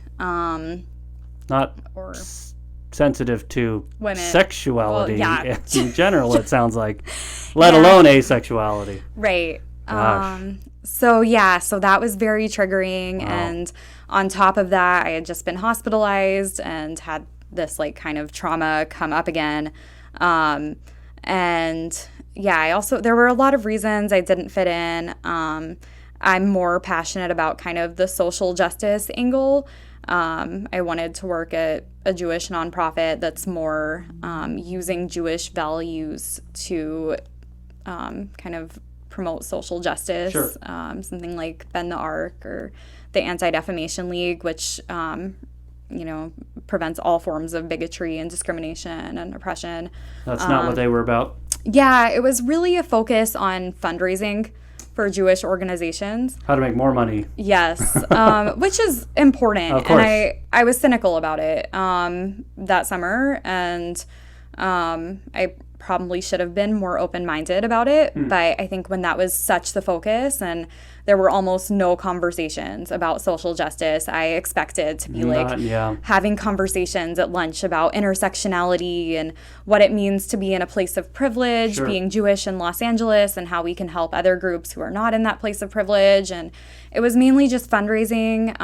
sensitive to Women. sexuality Well, yeah. in general, it sounds like, let alone asexuality. Right. Gosh. So that was very triggering. Wow. And on top of that, I had just been hospitalized and had this like kind of trauma come up again. And yeah, there were a lot of reasons I didn't fit in. I'm more passionate about kind of the social justice angle. I wanted to work at a Jewish nonprofit that's more using Jewish values to kind of promote social justice. Sure. Something like Bend the Arc or the Anti-Defamation League, which prevents all forms of bigotry and discrimination and oppression. That's not what they were about? Yeah, it was really a focus on fundraising for Jewish organizations. How to make more money. Yes, which is important. Of course. And I was cynical about it that summer, and I probably should have been more open-minded about it. But I think when that was such the focus and there were almost no conversations about social justice, I expected to be having conversations at lunch about intersectionality and what it means to be in a place of privilege, Sure. being Jewish in Los Angeles, and how we can help other groups who are not in that place of privilege. And it was mainly just fundraising.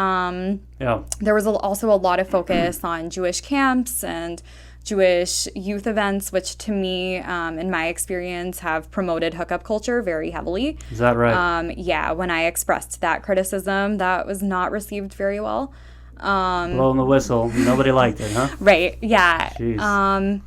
There was also a lot of focus on Jewish camps and Jewish youth events, which to me, in my experience, have promoted hookup culture very heavily. Is that right? Yeah, when I expressed that criticism, that was not received very well. Blowing the whistle. Nobody liked it, huh? Right, yeah. Jeez.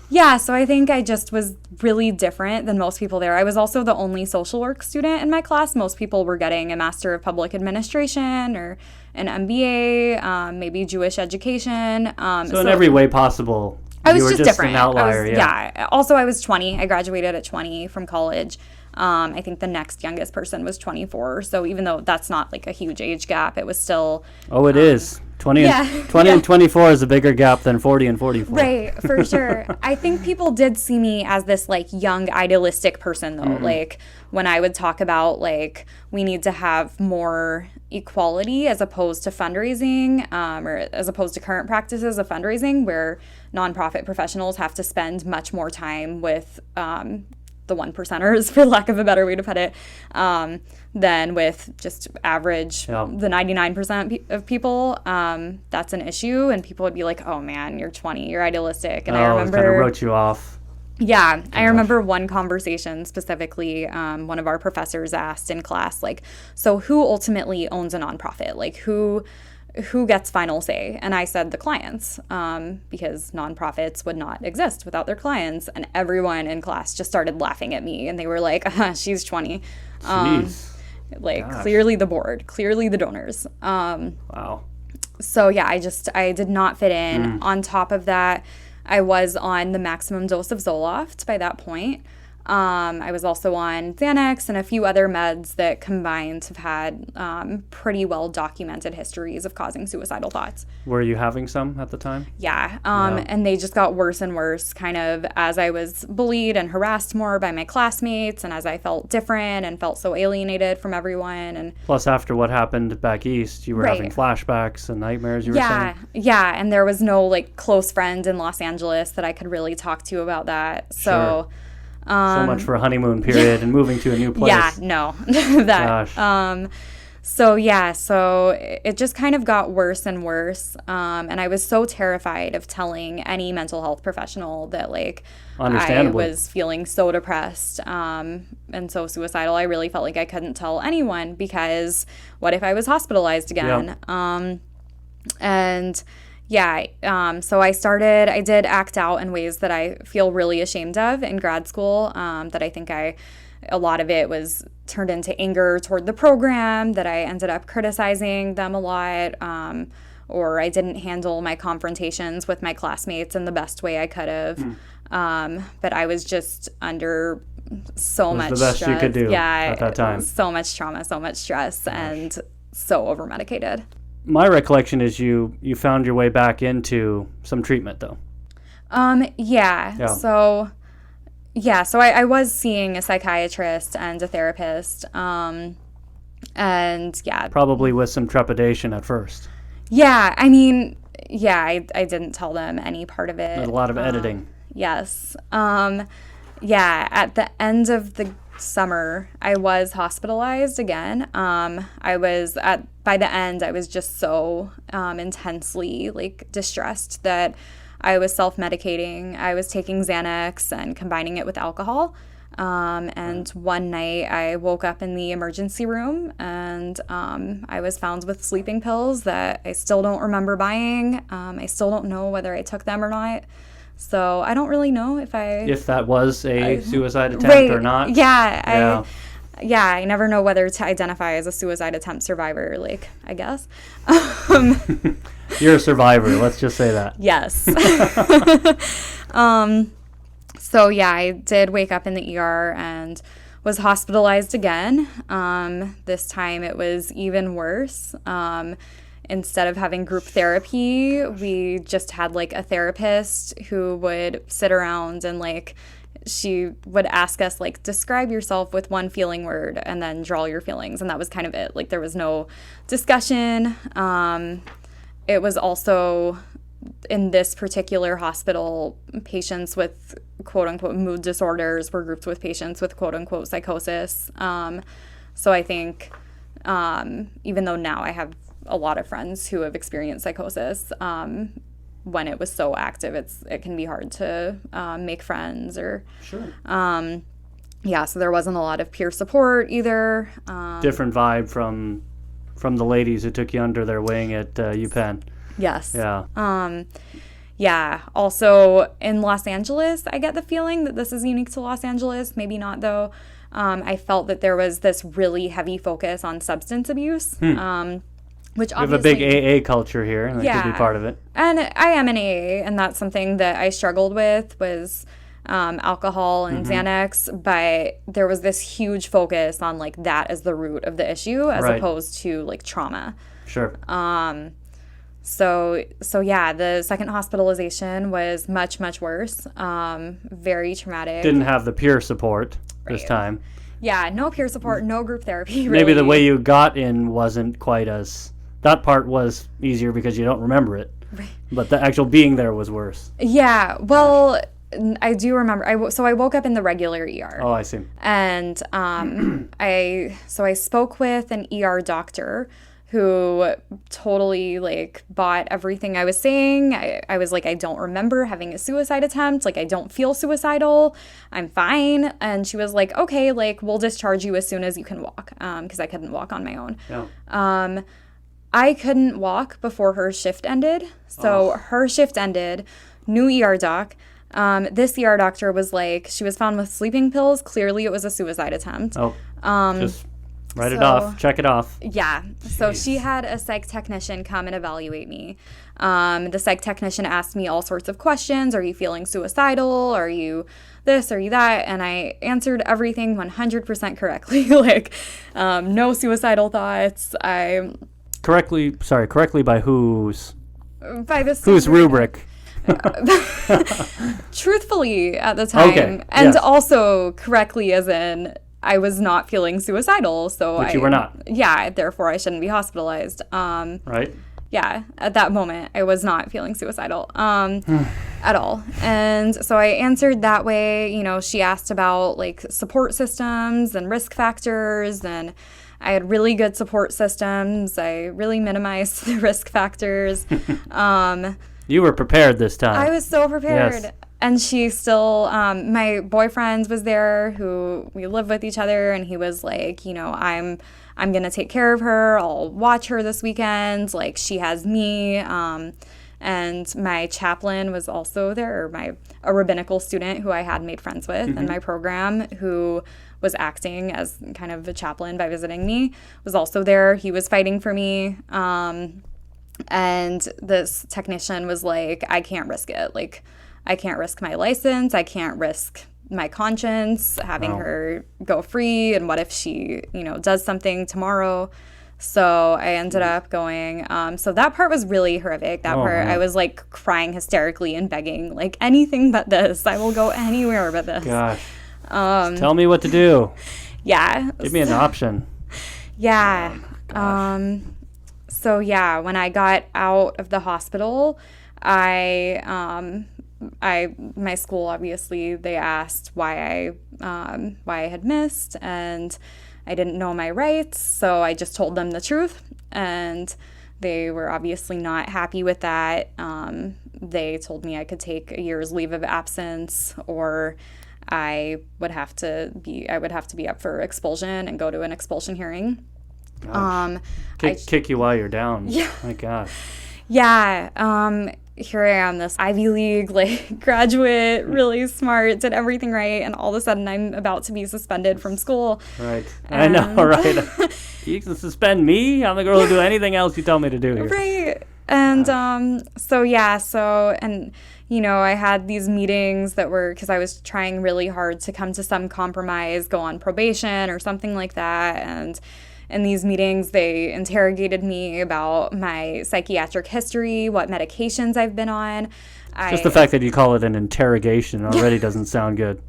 Yeah, so I think I just was really different than most people there. I was also the only social work student in my class. Most people were getting a Master of Public Administration or an MBA, maybe Jewish education. So in every way possible, I was you were just different. An outlier, Also, I was 20. I graduated at 20 from college. I think the next youngest person was 24. So even though that's not like a huge age gap, it was still... Oh, it is. 20 and 24 is a bigger gap than 40 and 44. Right, for sure. I think people did see me as this like young idealistic person though. Like when I would talk about like we need to have more equality as opposed to fundraising, or as opposed to current practices of fundraising where nonprofit professionals have to spend much more time with the one percenters, for lack of a better way to put it, than with just average, the 99% of people. That's an issue, and people would be like, "Oh man, you're 20, you're idealistic." And I remember kind of wrote you off. Yeah, I remember one conversation specifically. One of our professors asked in class, like, "So who ultimately owns a nonprofit? Like, who gets final say?" And I said the clients, because nonprofits would not exist without their clients. And everyone in class just started laughing at me, and they were like, "She's 20." Like, Gosh. Clearly the board, clearly the donors. Wow. So yeah, I did not fit in. On top of that, I was on the maximum dose of Zoloft by that point. I was also on Xanax and a few other meds that combined have had pretty well documented histories of causing suicidal thoughts. Were you having some at the time? Yeah. And they just got worse and worse kind of as I was bullied and harassed more by my classmates and as I felt different and felt so alienated from everyone. And plus, after what happened back east, you were having flashbacks and nightmares, you were saying? Yeah. And there was no like close friend in Los Angeles that I could really talk to about that. So... Sure. So much for a honeymoon period and moving to a new place. Yeah, no. Gosh. So it just kind of got worse and worse. And I was so terrified of telling any mental health professional that like I was feeling so depressed and so suicidal. I really felt like I couldn't tell anyone because what if I was hospitalized again? Yep. So I did act out in ways that I feel really ashamed of in grad school, that I think a lot of it was turned into anger toward the program, that I ended up criticizing them a lot, or I didn't handle my confrontations with my classmates in the best way I could have. But I was just under so much stress. The best you could do at that time. So much trauma, so much stress, and so over-medicated. My recollection is you found your way back into some treatment, though. So I was seeing a psychiatrist and a therapist, Probably with some trepidation at first. Yeah, I mean, Yeah, I didn't tell them any part of it. There's a lot of editing. Yes. Yeah, at the end of the summer, I was hospitalized again. By the end, I was just so intensely like distressed that I was self-medicating. I was taking Xanax and combining it with alcohol. And one night I woke up in the emergency room and I was found with sleeping pills that I still don't remember buying. I still don't know whether I took them or not. So I don't really know if that was a suicide attempt or not. Yeah. I never know whether to identify as a suicide attempt survivor, like, I guess. You're a survivor, let's just say that. Yes. So yeah, I did wake up in the ER and was hospitalized again. This time it was even worse. Instead of having group therapy, we just had like a therapist who would sit around and like she would ask us like describe yourself with one feeling word and then draw your feelings, and that was kind of it. Like there was no discussion. It was also in this particular hospital, patients with quote unquote mood disorders were grouped with patients with quote unquote psychosis. So I think even though now I have a lot of friends who have experienced psychosis, when it was so active, it can be hard to make friends or sure. So there wasn't a lot of peer support either. Different vibe from the ladies who took you under their wing at UPenn. Yes. Yeah. Yeah. Also in Los Angeles, I get the feeling that this is unique to Los Angeles. Maybe not though. I felt that there was this really heavy focus on substance abuse. Which we have a big AA culture here, and that could be part of it. And I am an AA, and that's something that I struggled with was alcohol and Xanax, but there was this huge focus on like that as the root of the issue as opposed to like trauma. Sure. So yeah, the second hospitalization was much, much worse. Very traumatic. Didn't have the peer support this time. Yeah, no peer support, no group therapy. Really. Maybe the way you got in wasn't quite as... That part was easier because you don't remember it. Right. But the actual being there was worse. Yeah, well, I do remember. I woke up in the regular ER. Oh, I see. And I spoke with an ER doctor who totally like bought everything I was saying. I was like, I don't remember having a suicide attempt. Like, I don't feel suicidal. I'm fine. And she was like, okay, like we'll discharge you as soon as you can walk. Because I couldn't walk on my own. Yeah. I couldn't walk before her shift ended. So her shift ended, new ER doc. This ER doctor was like, she was found with sleeping pills. Clearly it was a suicide attempt. Just write it off. Check it off. Yeah. So she had a psych technician come and evaluate me. The psych technician asked me all sorts of questions. Are you feeling suicidal? Are you this? Are you that? And I answered everything 100% correctly. Like, no suicidal thoughts. Correctly by whose? By the whose rubric? Truthfully at the time. Okay. And also correctly as in I was not feeling suicidal. But you were not. Yeah, therefore I shouldn't be hospitalized. Right. Yeah, at that moment I was not feeling suicidal at all. And so I answered that way. You know, she asked about like support systems and risk factors, and I had really good support systems. I really minimized the risk factors. You were prepared this time. I was so prepared. Yes. And she still, my boyfriend was there who we live with each other, and he was like, you know, I'm going to take care of her. I'll watch her this weekend. Like, she has me. And my chaplain was also there, or a rabbinical student who I had made friends with in my program, who was acting as kind of a chaplain by visiting me, was also there. He was fighting for me. And this technician was like, I can't risk it. Like, I can't risk my license. I can't risk my conscience, having her go free. And what if she, you know, does something tomorrow? So I ended up going. So that part was really horrific. That part, I was like crying hysterically and begging, like, anything but this. I will go anywhere but this. Gosh. Tell me what to do. Yeah. Give me an option. Yeah. So yeah, when I got out of the hospital, my school, obviously, they asked why I had missed, and I didn't know my rights, so I just told them the truth, and they were obviously not happy with that. They told me I could take a year's leave of absence, or I would have to be up for expulsion and go to an expulsion hearing. Kick you while you're down. Yeah. My gosh. Yeah. Here I am, this Ivy League graduate, really smart, did everything right, and all of a sudden I'm about to be suspended from school. Right. I know, right? You can suspend me? I'm the girl who do anything else you tell me to do here. Right. And I had these meetings that were, because I was trying really hard to come to some compromise, go on probation or something like that, and in these meetings, they interrogated me about my psychiatric history, what medications I've been on. Just the fact that you call it an interrogation already doesn't sound good.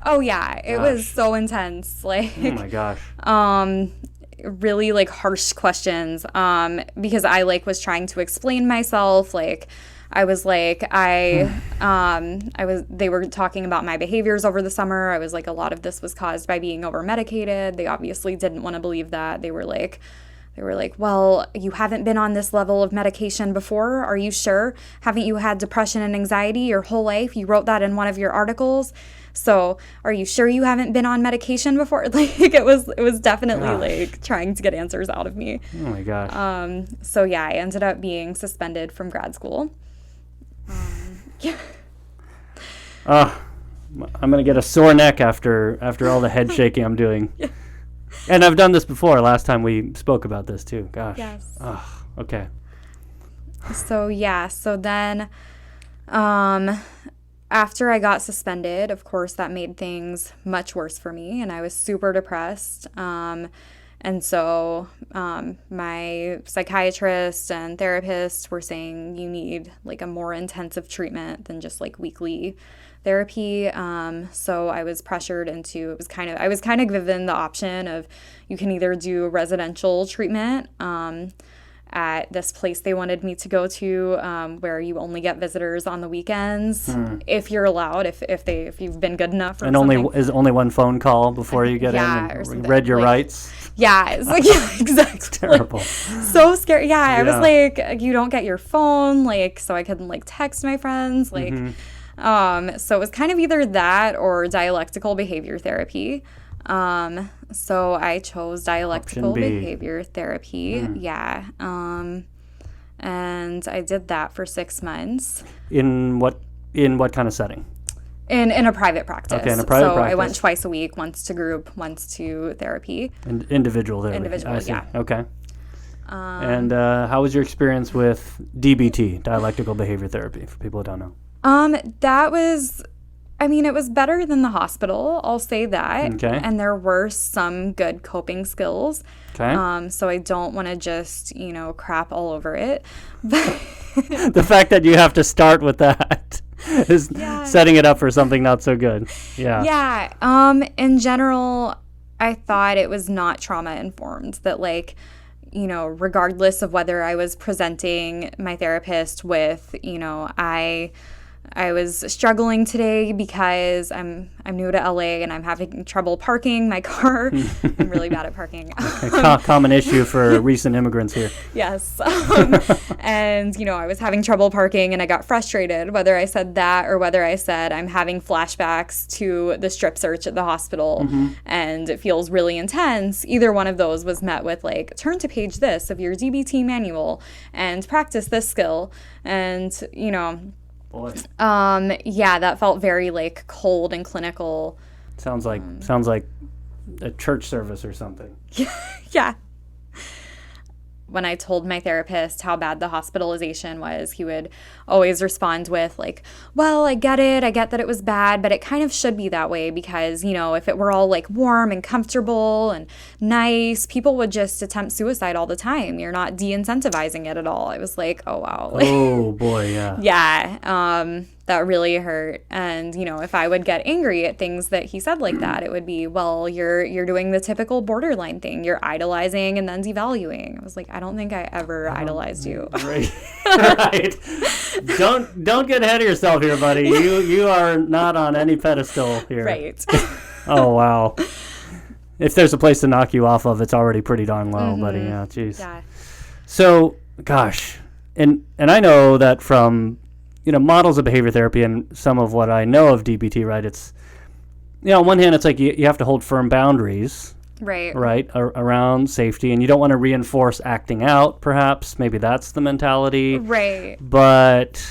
Oh, yeah. It was so intense. Oh, my gosh. Really, harsh questions. Because I, was trying to explain myself. I was they were talking about my behaviors over the summer. I was a lot of this was caused by being over medicated. They obviously didn't want to believe that. They were like, well, you haven't been on this level of medication before. Are you sure? Haven't you had depression and anxiety your whole life? You wrote that in one of your articles. So are you sure you haven't been on medication before? It was definitely trying to get answers out of me. Oh my gosh. So yeah, I ended up being suspended from grad school. Yeah. I'm gonna get a sore neck after all the head shaking I'm doing. Yeah. And I've done this before. Last time we spoke about this too. Gosh. Yes. Okay. So yeah. So then, after I got suspended, of course, that made things much worse for me, and I was super depressed. And so my psychiatrist and therapist were saying you need a more intensive treatment than just weekly therapy. So I was pressured into, I was kind of given the option of you can either do residential treatment at this place they wanted me to go to, where you only get visitors on the weekends, if you're allowed, if you've been good enough. And only one phone call before you get in and read your rights. Yeah, it's yeah, exactly. It's terrible. So scary. Yeah, I was you don't get your phone, so I couldn't text my friends, so it was kind of either that or dialectical behavior therapy. So I chose dialectical behavior therapy. Yeah. And I did that for 6 months. In what kind of setting? In a private practice. Okay, in a private practice. So I went twice a week, once to group, once to therapy. Individual therapy. Individual, I see. yeah. Okay. And how was your experience with DBT, dialectical behavior therapy, for people who don't know? That was, it was better than the hospital, I'll say that. Okay. And there were some good coping skills. Okay. So I don't want to just, crap all over it. The fact that you have to start with that is setting it up for something not so good. Yeah. Yeah. In general, I thought it was not trauma informed, that regardless of whether I was presenting my therapist with, I was struggling today because I'm new to LA and I'm having trouble parking my car. I'm really bad at parking. Common issue for recent immigrants here. Yes. And, I was having trouble parking and I got frustrated, whether I said that or whether I said I'm having flashbacks to the strip search at the hospital and it feels really intense. Either one of those was met with turn to page this of your DBT manual and practice this skill. And, Boy. That felt very cold and clinical. Sounds like a church service or something. Yeah. When I told my therapist how bad the hospitalization was, he would always respond with well, I get it. I get that it was bad, but it kind of should be that way because, if it were all warm and comfortable and nice, people would just attempt suicide all the time. You're not de-incentivizing it at all. I was oh, wow. Oh, boy, yeah. Yeah. that really hurt. And, if I would get angry at things that he said like that, it would be, well, you're doing the typical borderline thing. You're idolizing and then devaluing. I was like, I don't think I ever idolized you. Right. Right. Don't get ahead of yourself here, buddy. You are not on any pedestal here. Right. Oh, wow. If there's a place to knock you off of, it's already pretty darn low, buddy. Yeah, jeez. Yeah. So, gosh, and I know that from models of behavior therapy and some of what I know of DBT, right? It's on one hand, it's like you have to hold firm boundaries, right, around safety, and you don't want to reinforce acting out. Perhaps maybe that's the mentality, right? But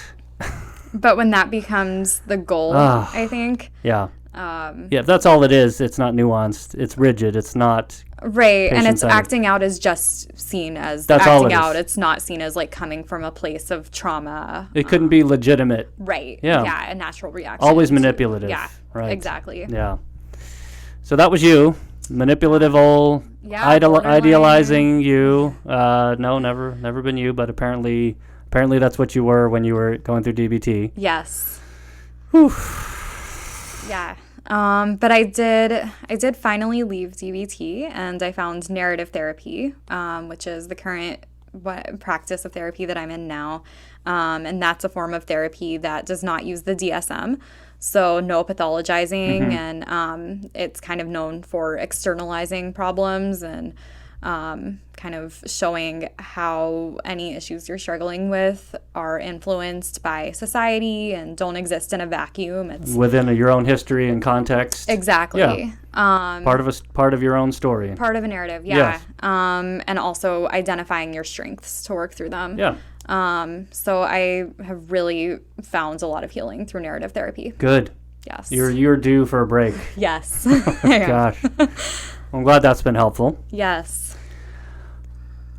when that becomes the goal, I think, yeah. If that's all it is, it's not nuanced. It's rigid. It's not right, and it's patient-centered. acting out is just seen as That's all acting it is. out. It's not seen as like coming from a place of trauma. It couldn't be legitimate. Right. Yeah. A natural reaction. Always manipulative. Yeah. Right. Exactly. Yeah. So that was you, manipulative old, idealizing you. No, never been you, but apparently that's what you were when you were going through DBT. Yes. Whew. Yeah. But I did finally leave DBT, and I found narrative therapy, which is the current practice of therapy that I'm in now. And that's a form of therapy that does not use the DSM. So no pathologizing, and it's kind of known for externalizing problems and kind of showing how any issues you're struggling with are influenced by society and don't exist in a vacuum. It's within your own history and context. Exactly. Yeah. Part of your own story. Part of a narrative, yeah. Yes. And also identifying your strengths to work through them. Yeah. So I have really found a lot of healing through narrative therapy. Good. Yes. You're due for a break. Yes. Gosh. I'm glad that's been helpful. Yes.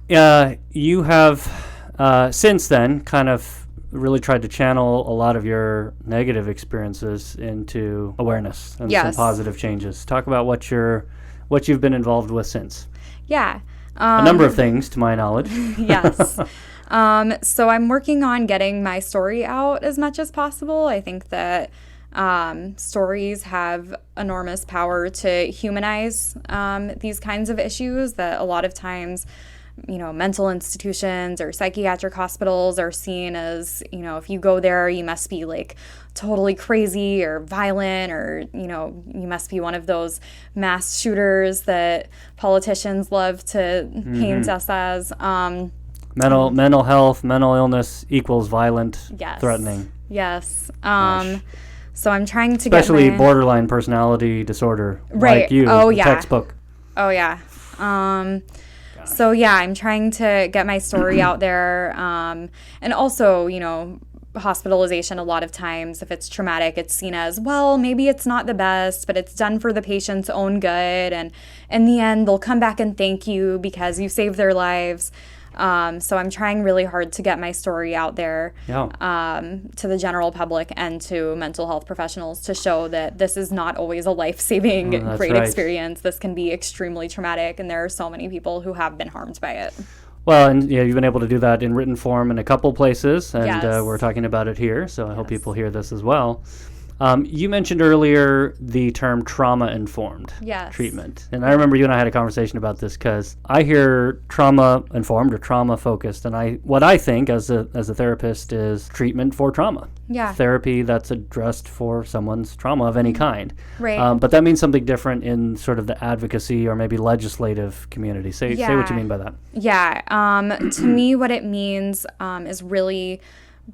You have since then kind of really tried to channel a lot of your negative experiences into awareness and some positive changes. Talk about what you've been involved with since. Yeah. A number of things, to my knowledge. Yes. So I'm working on getting my story out as much as possible. I think that stories have enormous power to humanize these kinds of issues that a lot of times, mental institutions or psychiatric hospitals are seen as, if you go there, you must be like totally crazy or violent, or, you must be one of those mass shooters that politicians love to paint us as. Mental health, mental illness equals violent, Yes. threatening. Yes. So I'm trying to Especially get borderline personality disorder, Right. like you, Oh, the yeah. textbook. Oh, yeah. So, yeah, I'm trying to get my story out there. And also, hospitalization, a lot of times, if it's traumatic, it's seen as, well, maybe it's not the best, but it's done for the patient's own good. And in the end, they'll come back and thank you because you saved their lives. So I'm trying really hard to get my story out there to the general public and to mental health professionals to show that this is not always a life-saving, great experience. This can be extremely traumatic, and there are so many people who have been harmed by it. Well, and you've been able to do that in written form in a couple places, and Yes. We're talking about it here, so I hope people hear this as well. You mentioned earlier the term trauma-informed treatment. And I remember you and I had a conversation about this because I hear trauma-informed or trauma-focused, and what I think as a therapist is treatment for trauma. Yeah. Therapy that's addressed for someone's trauma of any kind. Right. But that means something different in sort of the advocacy or maybe legislative community. Say what you mean by that. Yeah. To me, what it means is really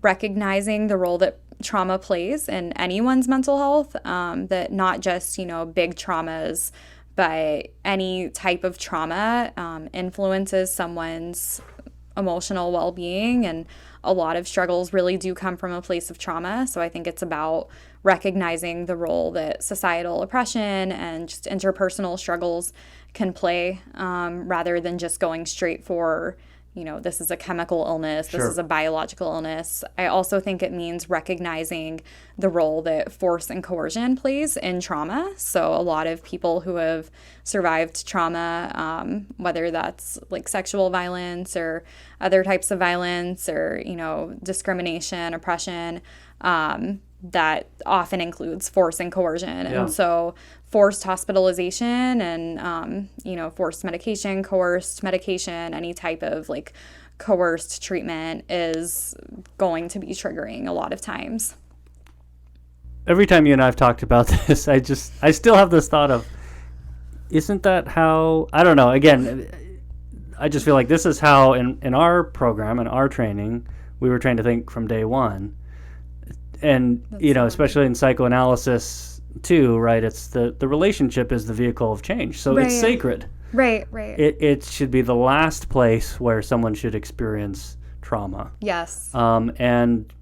recognizing the role that trauma plays in anyone's mental health, that not just, big traumas, but any type of trauma influences someone's emotional well-being, and a lot of struggles really do come from a place of trauma. So I think it's about recognizing the role that societal oppression and just interpersonal struggles can play, rather than just going straight for this is a chemical illness, this is a biological illness. I also think it means recognizing the role that force and coercion plays in trauma. So a lot of people who have survived trauma, whether that's like sexual violence or other types of violence or, discrimination, oppression, that often includes force and coercion. Yeah. And so forced hospitalization and, forced medication, coerced medication, any type of like coerced treatment is going to be triggering a lot of times. Every time you and I have talked about this, I still have this thought of, isn't that how, I don't know, again, I just feel like this is how in our program, in our training, we were trained to think from day one. And, especially in psychoanalysis too, right? It's the relationship is the vehicle of change. So it's sacred. Right. It should be the last place where someone should experience trauma. Yes. And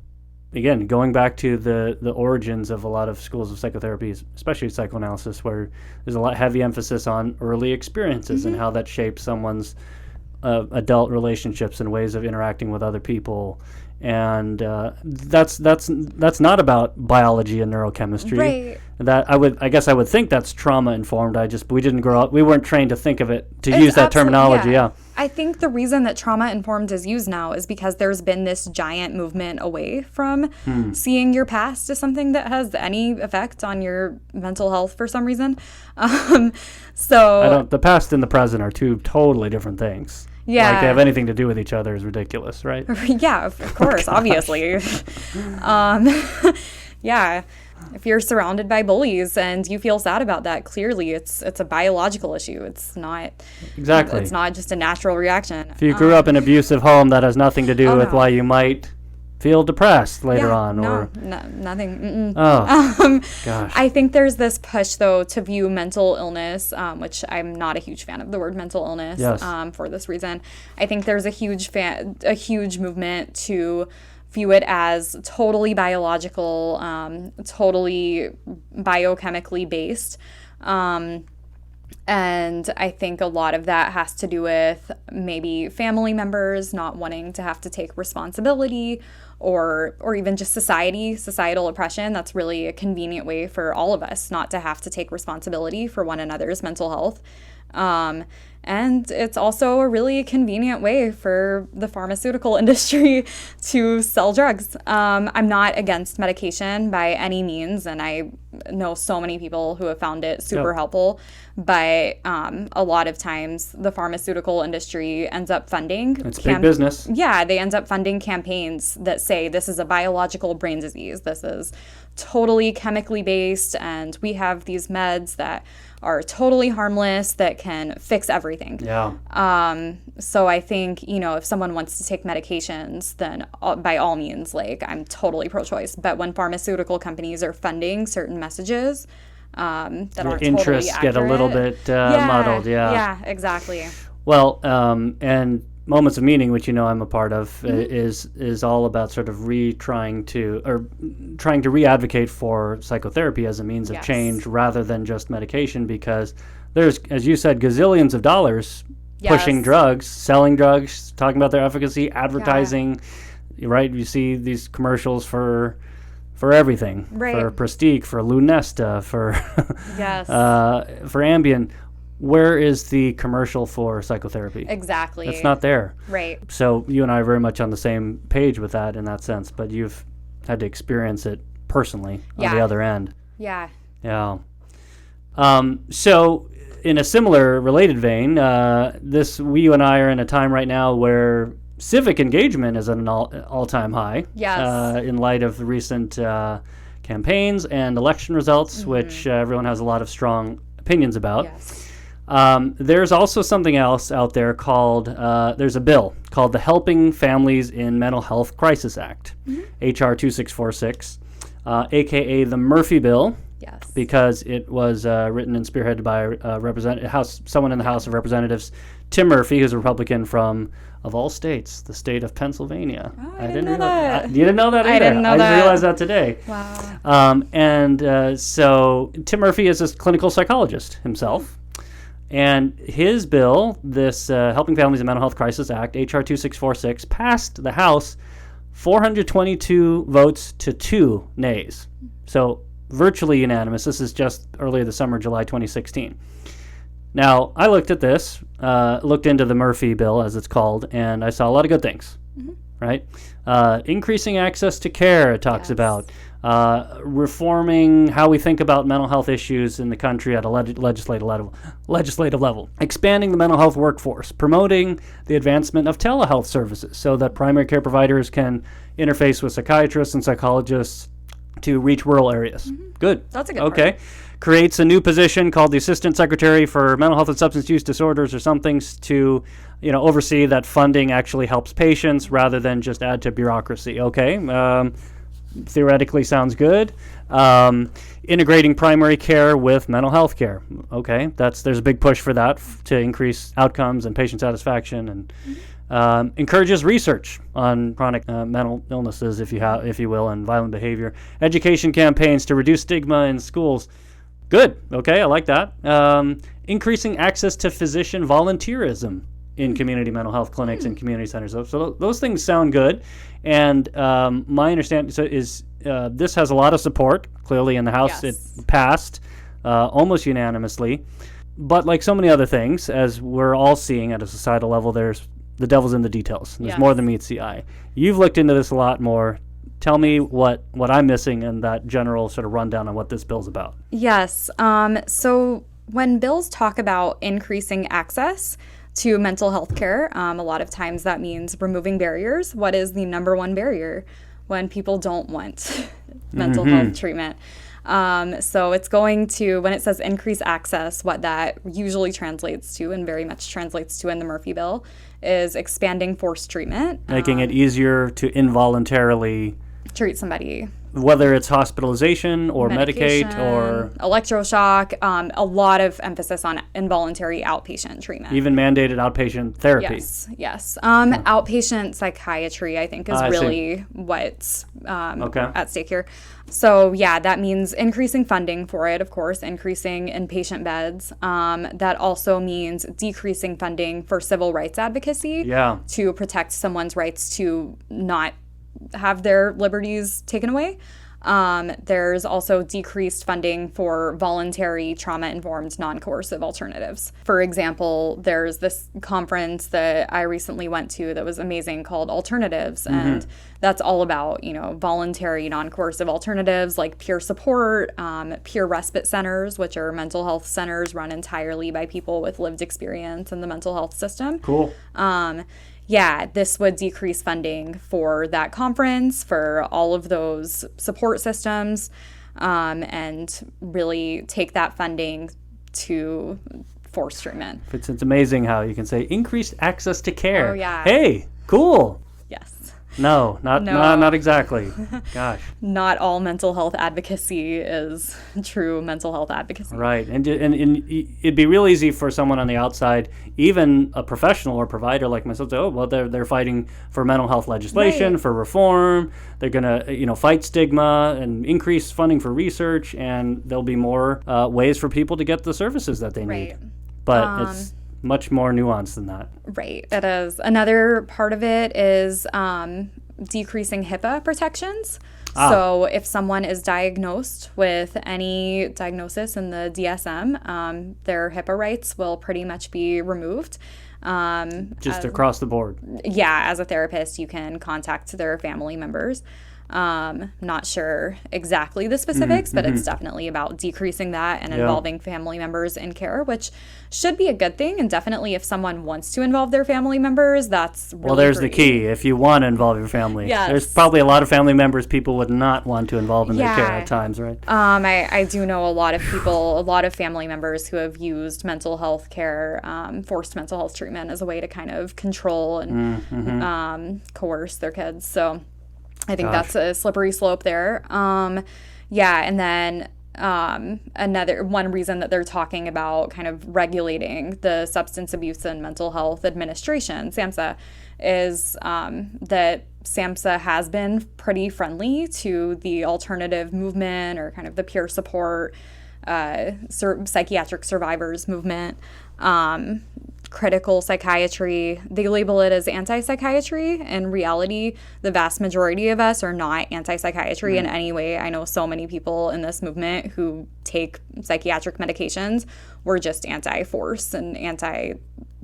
again, going back to the origins of a lot of schools of psychotherapy, especially psychoanalysis, where there's a lot heavy emphasis on early experiences and how that shapes someone's adult relationships and ways of interacting with other people. And that's not about biology and neurochemistry. Right. That I guess I would think that's trauma informed. We didn't grow up. We weren't trained to think of it to use that terminology. Yeah. I think the reason that trauma informed is used now is because there's been this giant movement away from seeing your past as something that has any effect on your mental health for some reason. The past and the present are two totally different things. Yeah. Like they have anything to do with each other is ridiculous, right? Yeah, of course, obviously. Yeah. If you're surrounded by bullies and you feel sad about that, clearly it's a biological issue. It's not exactly. It's not just a natural reaction. If you grew up in an abusive home, that has nothing to do with why you might feel depressed later on. Nothing. Oh, gosh. I think there's this push, though, to view mental illness, which I'm not a huge fan of the word mental illness for this reason. I think there's a huge movement to view it as totally biological, totally biochemically based. And I think a lot of that has to do with maybe family members not wanting to have to take responsibility or even just societal oppression. That's really a convenient way for all of us not to have to take responsibility for one another's mental health. And it's also a really convenient way for the pharmaceutical industry to sell drugs. I'm not against medication by any means, and I know so many people who have found it super helpful. But a lot of times the pharmaceutical industry ends up funding... It's big business. Yeah, they end up funding campaigns that say this is a biological brain disease. This is totally chemically based, and we have these meds that are totally harmless that can fix everything. Yeah. So I think, if someone wants to take medications, then by all means, I'm totally pro-choice. But when pharmaceutical companies are funding certain messages that aren't interests totally accurate, get a little bit muddled. Yeah, exactly. Well, and Moments of Meaning, which I'm a part of, is all about sort of trying to re-advocate for psychotherapy as a means of change rather than just medication, because there's, as you said, gazillions of dollars pushing drugs, selling drugs, talking about their efficacy, advertising, right? You see these commercials for everything, for Prestige, for Lunesta, for for Ambien. Where is the commercial for psychotherapy? Exactly. It's not there. Right. So you and I are very much on the same page with that in that sense, but you've had to experience it personally on the other end. Yeah. Yeah. So in a similar related vein, you and I are in a time right now where civic engagement is at an all-time high. Yes. In light of the recent campaigns and election results, which everyone has a lot of strong opinions about. Yes. There's also something else out there called, there's a bill called the Helping Families in Mental Health Crisis Act, HR 2646, aka the Murphy Bill, because it was written and spearheaded by someone in the House of Representatives, Tim Murphy, who's a Republican from, of all states, the state of Pennsylvania. Oh, I didn't know that. You didn't know that either? I didn't know that. I realized that today. Wow. So Tim Murphy is a clinical psychologist himself. And his bill, this Helping Families in Mental Health Crisis Act, HR 2646, passed the House 422 votes to 2 nays. So virtually unanimous. This is just earlier this summer, July 2016. Now, I looked at this, looked into the Murphy bill, as it's called, and I saw a lot of good things. right? Increasing access to care, it talks Yes. about. Reforming how we think about mental health issues in the country at a legislative level. Expanding the mental health workforce. Promoting the advancement of telehealth services so that primary care providers can interface with psychiatrists and psychologists to reach rural areas. Good. That's a good Okay. part. Creates a new position called the Assistant Secretary for Mental Health and Substance Use Disorders or something to, oversee that funding actually helps patients rather than just add to bureaucracy. Okay. Theoretically sounds good. Integrating primary care with mental health care. Okay. There's a big push for that to increase outcomes and patient satisfaction, and encourages research on chronic mental illnesses, if you will, and violent behavior. Education campaigns to reduce stigma in schools. Good. Okay, I like that. Increasing access to physician volunteerism in community mental health clinics and community centers. So those things sound good. And my understanding is this has a lot of support. Clearly in the House, Yes. it passed almost unanimously. But like so many other things, as we're all seeing at a societal level, there's the devil's in the details. There's Yes. more than meets the eye. You've looked into this a lot more. Tell me what I'm missing in that general sort of rundown on what this bill's about. Yes. So when bills talk about increasing access to mental health care, a lot of times that means removing barriers. What is the number one barrier when people don't want mental health treatment? So it's going to, when it says increase access, what that usually translates to, and very much translates to in the Murphy bill, is expanding forced treatment. Making it easier to involuntarily Treat somebody. whether it's hospitalization or medicate or electroshock, a lot of emphasis on involuntary outpatient treatment. even mandated outpatient therapy. Yes. Outpatient psychiatry, I think, is I see. really what's Okay. at stake here. So, yeah, that means increasing funding for it, of course, increasing inpatient beds. That also means decreasing funding for civil rights advocacy Yeah. to protect someone's rights to not have their liberties taken away. There's also decreased funding for voluntary trauma-informed non-coercive alternatives. For example, there's this conference that I recently went to that was amazing called Alternatives, and that's all about, voluntary non-coercive alternatives like peer support, peer respite centers, which are mental health centers run entirely by people with lived experience in the mental health system. Cool. Yeah, this would decrease funding for that conference, for all of those support systems, and really take that funding to forced treatment. It's amazing how you can say increased access to care. Oh, yeah. Hey, cool. Yes. No, not exactly. Gosh. Not all mental health advocacy is true mental health advocacy. Right, and it'd be real easy for someone on the outside, even a professional or provider like myself, to say, oh, well, they're fighting for mental health legislation, Right. for reform. They're gonna, fight stigma and increase funding for research, and there'll be more ways for people to get the services that they need. Right. But it's much more nuanced than that. Right, it is. Another part of it is decreasing HIPAA protections. So if someone is diagnosed with any diagnosis in the DSM, their HIPAA rights will pretty much be removed. Just across the board. Yeah, as a therapist, you can contact their family members. Not sure exactly the specifics, but it's definitely about decreasing that and involving family members in care, which should be a good thing. And definitely if someone wants to involve their family members, that's really Well, there's great. the key. If you want to involve your family, Yes. there's probably a lot of family members people would not want to involve in their care Yeah. at times, right? I do know a lot of people, a lot of family members who have used mental health care, forced mental health treatment as a way to kind of control and coerce their kids. So I think that's a slippery slope there. Yeah, and then another one reason that they're talking about kind of regulating the Substance Abuse and Mental Health Administration, SAMHSA, is that SAMHSA has been pretty friendly to the alternative movement or kind of the peer support, psychiatric survivors movement. Critical psychiatry, they label it as anti-psychiatry. In reality, the vast majority of us are not anti-psychiatry in any way. I know so many people in this movement who take psychiatric medications. We're just anti-force and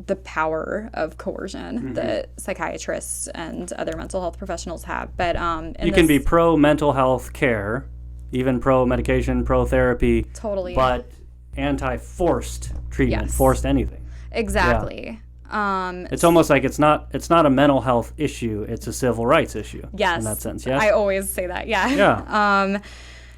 the power of coercion that psychiatrists and other mental health professionals have. But you can be pro mental health care, even pro medication, pro therapy, totally, but anti forced treatment, Yes. forced anything. exactly. It's almost like it's not a mental health issue; it's a civil rights issue. Yes, in that sense. Yes, I always say that. Yeah. Yeah.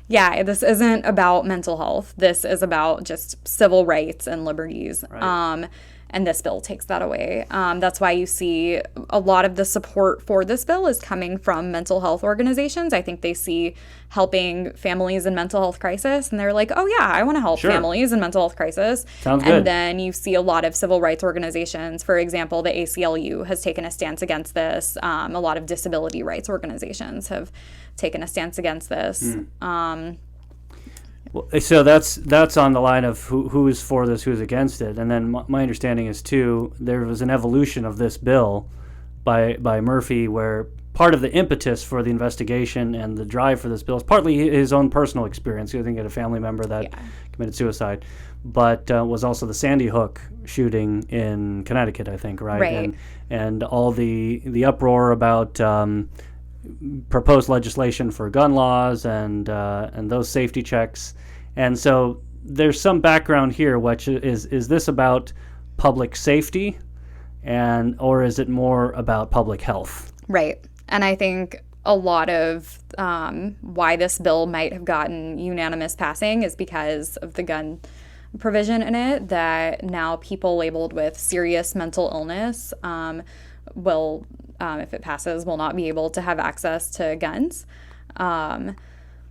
Yeah, this isn't about mental health. This is about just civil rights and liberties. Right. And this bill takes that away. That's why you see a lot of the support for this bill is coming from mental health organizations. I think they see helping families in mental health crisis, and they're like, oh yeah, I want to help Sure. families in mental health crisis. Sounds And good. then you see a lot of civil rights organizations. For example, the ACLU has taken a stance against this. A lot of disability rights organizations have taken a stance against this. So that's on the line of who's for this, who's against it, and then my understanding is too there was an evolution of this bill by Murphy, where part of the impetus for the investigation and the drive for this bill is partly his own personal experience. I think he had a family member that committed suicide, but was also the Sandy Hook shooting in Connecticut, I think, right? Right. And all the uproar about proposed legislation for gun laws and those safety checks. And so there's some background here, which is this about public safety, or is it more about public health? Right. And I think a lot of why this bill might have gotten unanimous passing is because of the gun provision in it, that now people labeled with serious mental illness will, if it passes, will not be able to have access to guns.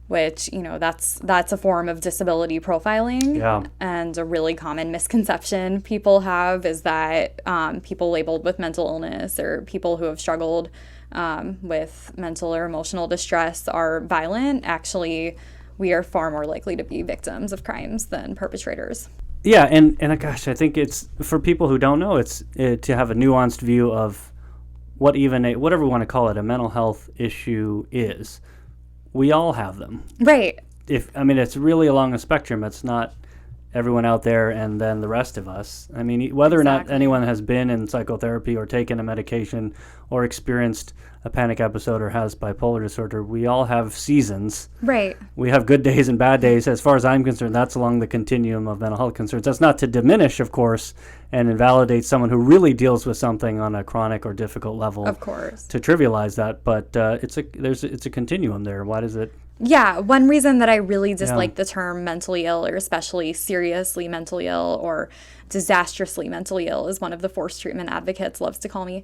Which, that's a form of disability profiling. Yeah. And a really common misconception people have is that people labeled with mental illness or people who have struggled with mental or emotional distress are violent. Actually, we are far more likely to be victims of crimes than perpetrators. Yeah, and gosh, I think it's, for people who don't know, it's to have a nuanced view of whatever we want to call it, a mental health issue is. We all have them. Right. It's really along a spectrum. It's not everyone out there and then the rest of us. Whether or not anyone has been in psychotherapy or taken a medication or experienced a panic episode or has bipolar disorder, we all have seasons. Right. We have good days and bad days. As far as I'm concerned, that's along the continuum of mental health concerns. That's not to diminish, of course, and invalidate someone who really deals with something on a chronic or difficult level. Of course. To trivialize that, but it's a continuum there. Why does it? Yeah, one reason that I really dislike the term mentally ill, or especially seriously mentally ill or disastrously mentally ill, as one of the forced treatment advocates loves to call me.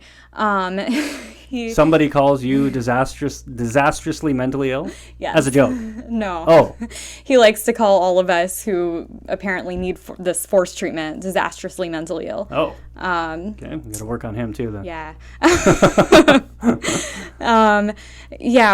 Somebody calls you disastrously mentally ill? Yes. As a joke? No. Oh. He likes to call all of us who apparently need this forced treatment disastrously mentally ill. Oh. Okay, we got to work on him too then. Yeah.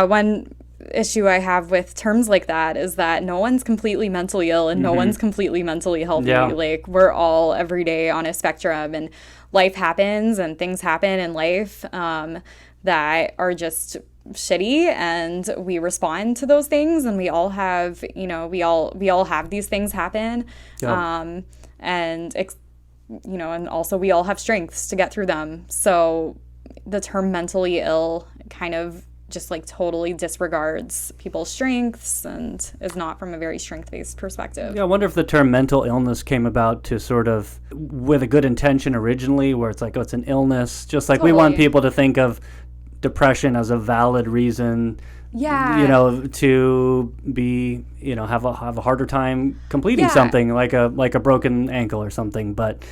One issue I have with terms like that is that no one's completely mentally ill and no one's completely mentally healthy. Yeah. Like, we're all every day on a spectrum, and life happens and things happen in life that are just shitty, and we respond to those things, and we all have, we all have these things happen. Yeah. And also we all have strengths to get through them. So the term mentally ill kind of just totally disregards people's strengths and is not from a very strength-based perspective. Yeah, I wonder if the term mental illness came about to sort of with a good intention originally, where it's it's an illness, just like we want people to think of depression as a valid reason, to be, have a harder time completing something like a broken ankle or something, but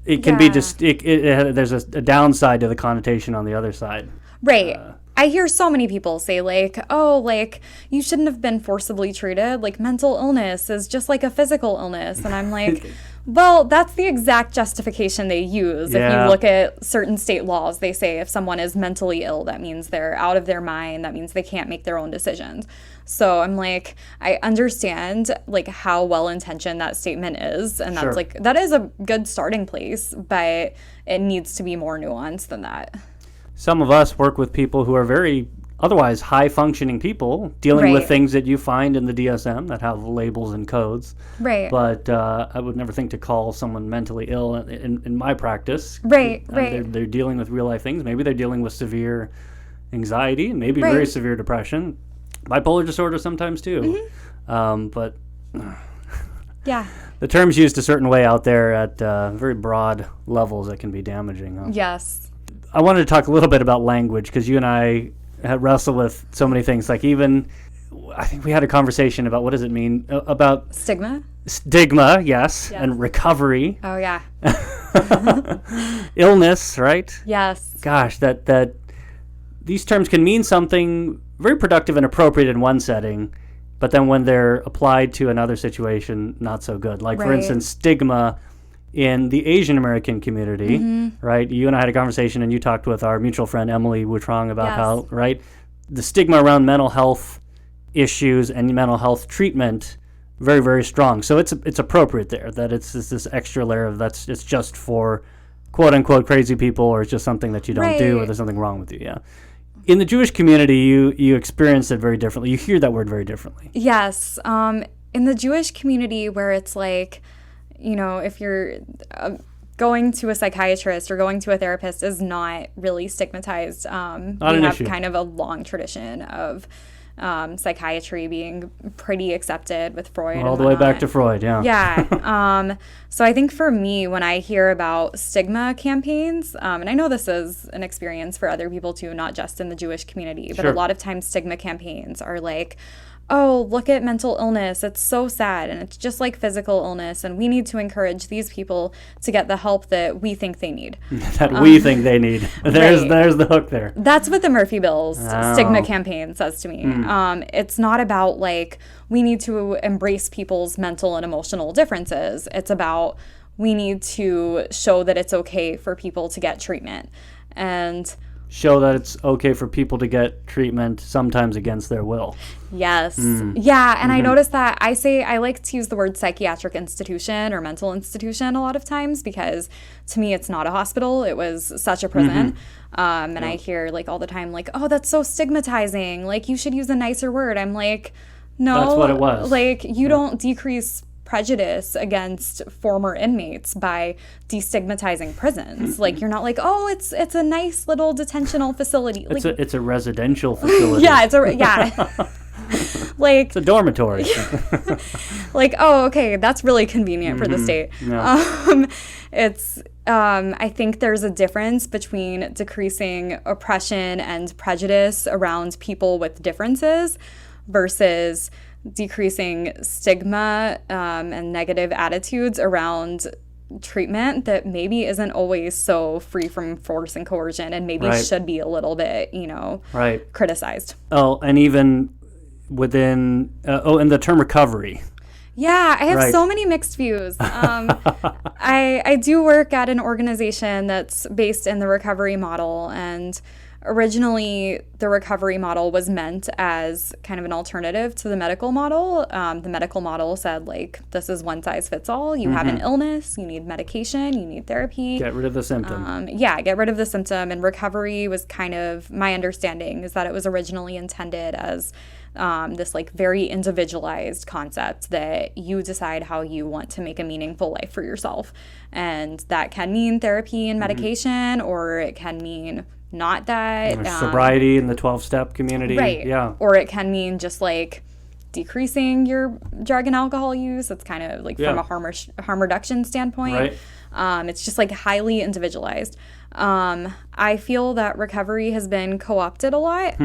it can be just there's a downside to the connotation on the other side. Right. I hear so many people say you shouldn't have been forcibly treated. Mental illness is just like a physical illness. And I'm like, well, that's the exact justification they use. Yeah. If you look at certain state laws, they say if someone is mentally ill, that means they're out of their mind. That means they can't make their own decisions. So I'm like, I understand how well-intentioned that statement is. And that's that is a good starting place, but it needs to be more nuanced than that. Some of us work with people who are very otherwise high-functioning people dealing with Right. things that you find in the DSM that have labels and codes. Right. But I would never think to call someone mentally ill in my practice. Right, And right. They're dealing with real-life things. Maybe they're dealing with severe anxiety and maybe Right. very severe depression. Bipolar disorder sometimes too. But Yeah. the term's used a certain way out there at very broad levels that can be damaging. Huh? Yes. I wanted to talk a little bit about language because you and I had wrestled with so many things. Like even, I think we had a conversation about what does it mean about Stigma? stigma, yes, Yes. and recovery, Oh, yeah. illness, right? Yes. Gosh, that these terms can mean something very productive and appropriate in one setting, but then when they're applied to another situation, not so good. Like, for Right. instance, stigma in the Asian American community, right? You and I had a conversation, and you talked with our mutual friend Emily Wutrong about Yes. how, right, the stigma around mental health issues and mental health treatment very, very strong. So it's appropriate there that it's this extra layer of it's just for quote unquote crazy people, or it's just something that you don't do, or Right. there's something wrong with you. Yeah. In the Jewish community, you experience it very differently. You hear that word very differently. Yes. In the Jewish community, where it's like, if you're going to a psychiatrist or going to a therapist is not really stigmatized. Not we an have issue. kind of a long tradition of psychiatry being pretty accepted with Freud. All and the way back whatnot. to Freud, yeah. Yeah. So I think for me, when I hear about stigma campaigns, and I know this is an experience for other people too, not just in the Jewish community, but Sure. a lot of times stigma campaigns are like, oh, look at mental illness. It's so sad. And it's just like physical illness. And we need to encourage these people to get the help that we think they need. That we think they need. There's the hook there. That's what the Murphy Bill's Oh. stigma campaign says to me. It's not about like we need to embrace people's mental and emotional differences. It's about we need to show that it's okay for people to get treatment. And Show that it's okay for people to get treatment sometimes against their will. yes. Yeah. And I noticed that I like to use the word psychiatric institution or mental institution a lot of times because to me it's not a hospital. It was such a prison. And I hear like all the time, like, oh, that's so stigmatizing. Like you should use a nicer word. I'm like, no. That's what it was. Like you don't decrease prejudice against former inmates by destigmatizing prisons. Like you're not like, oh, it's a nice little detentional facility. Like It's a residential facility. yeah, like It's a dormitory. like, oh, okay, that's really convenient for the state. Yeah. I think there's a difference between decreasing oppression and prejudice around people with differences versus decreasing stigma and negative attitudes around treatment that maybe isn't always so free from force and coercion and maybe Right. should be a little bit, Right. criticized. Oh, and even within and the term recovery. Yeah, I have Right. so many mixed views. I do work at an organization that's based in the recovery model, and originally the recovery model was meant as kind of an alternative to the medical model. The medical model said, like, this is one size fits all. You have an illness, you need medication, you need therapy. Get rid of the symptom. Get rid of the symptom. And recovery was kind of, my understanding is that it was originally intended as this like very individualized concept that you decide how you want to make a meaningful life for yourself. And that can mean therapy and medication, or it can mean not that. There's sobriety in the 12-step community. Right. Yeah. Or it can mean just like decreasing your drug and alcohol use. It's kind of like from a harm reduction standpoint. Right. It's just like highly individualized. I feel that recovery has been co-opted a lot.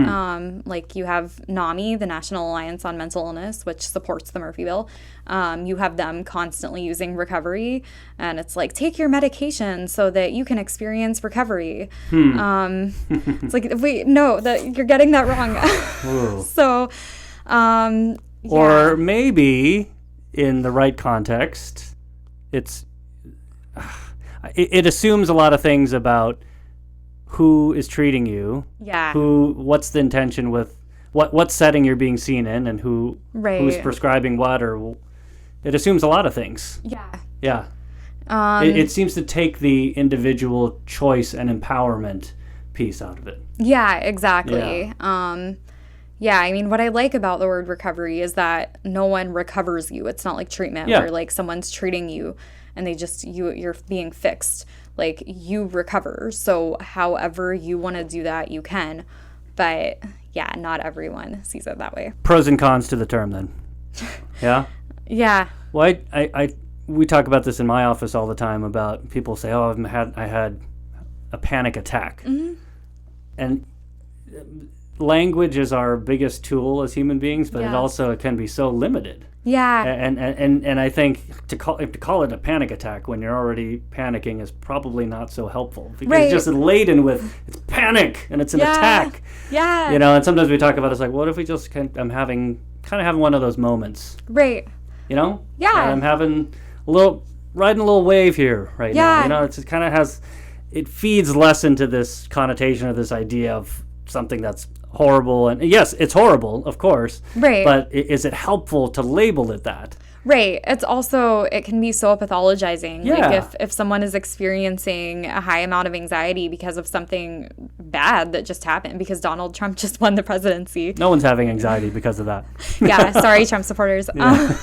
Like you have NAMI, the National Alliance on Mental Illness, which supports the Murphy Bill. You have them constantly using recovery, and it's like, take your medication so that you can experience recovery. It's like, wait, no, you're getting that wrong. So, yeah. Or maybe in the right context, it assumes a lot of things about who is treating you, Yeah. what's the intention with what setting you're being seen in, and who's Right. prescribing what, or it assumes a lot of things. Yeah. Yeah. It seems to take the individual choice and empowerment piece out of it. Yeah, exactly. Yeah, I mean, what I like about the word recovery is that no one recovers you. It's not like treatment where like someone's treating you and they just, you're being fixed. Like, you recover. So however you want to do that, you can. But yeah, not everyone sees it that way. Pros and cons to the term then. Yeah? Yeah. Well, we talk about this in my office all the time about people say, oh, I had a panic attack. Mm-hmm. And language is our biggest tool as human beings, but it can be so limited. Yeah. And I think to call it a panic attack when you're already panicking is probably not so helpful, because it's just laden with it's panic and it's an attack. Yeah. And sometimes we talk about it's like, what if we just I'm having one of those moments. Right. Yeah. And I'm having riding a little wave here right now. It kind of it feeds less into this connotation of this idea of something that's horrible. And yes, it's horrible, of course. Right. But is it helpful to label it that? Right. It's also, it can be so pathologizing. Yeah. Like if someone is experiencing a high amount of anxiety because of something bad that just happened, because Donald Trump just won the presidency. No one's having anxiety because of that. Yeah. Sorry, Trump supporters. Yeah.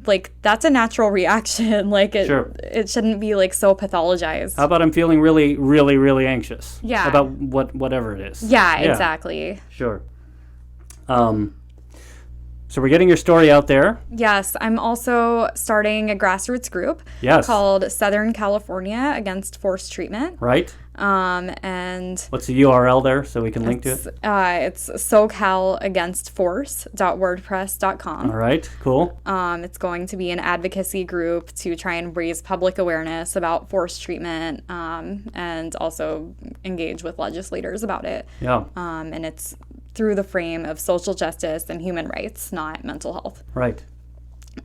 Like, that's a natural reaction. Like, it shouldn't be like so pathologized. How about I'm feeling really, really, really anxious? Yeah. About whatever it is. Yeah, exactly. Sure. So we're getting your story out there. Yes, I'm also starting a grassroots group called Southern California Against Forced Treatment. Right. And what's the URL there so we can link to it? It's socalagainstforce.wordpress.com. All right, cool. It's going to be an advocacy group to try and raise public awareness about forced treatment, and also engage with legislators about it. Yeah. And it's through the frame of social justice and human rights, not mental health. Right.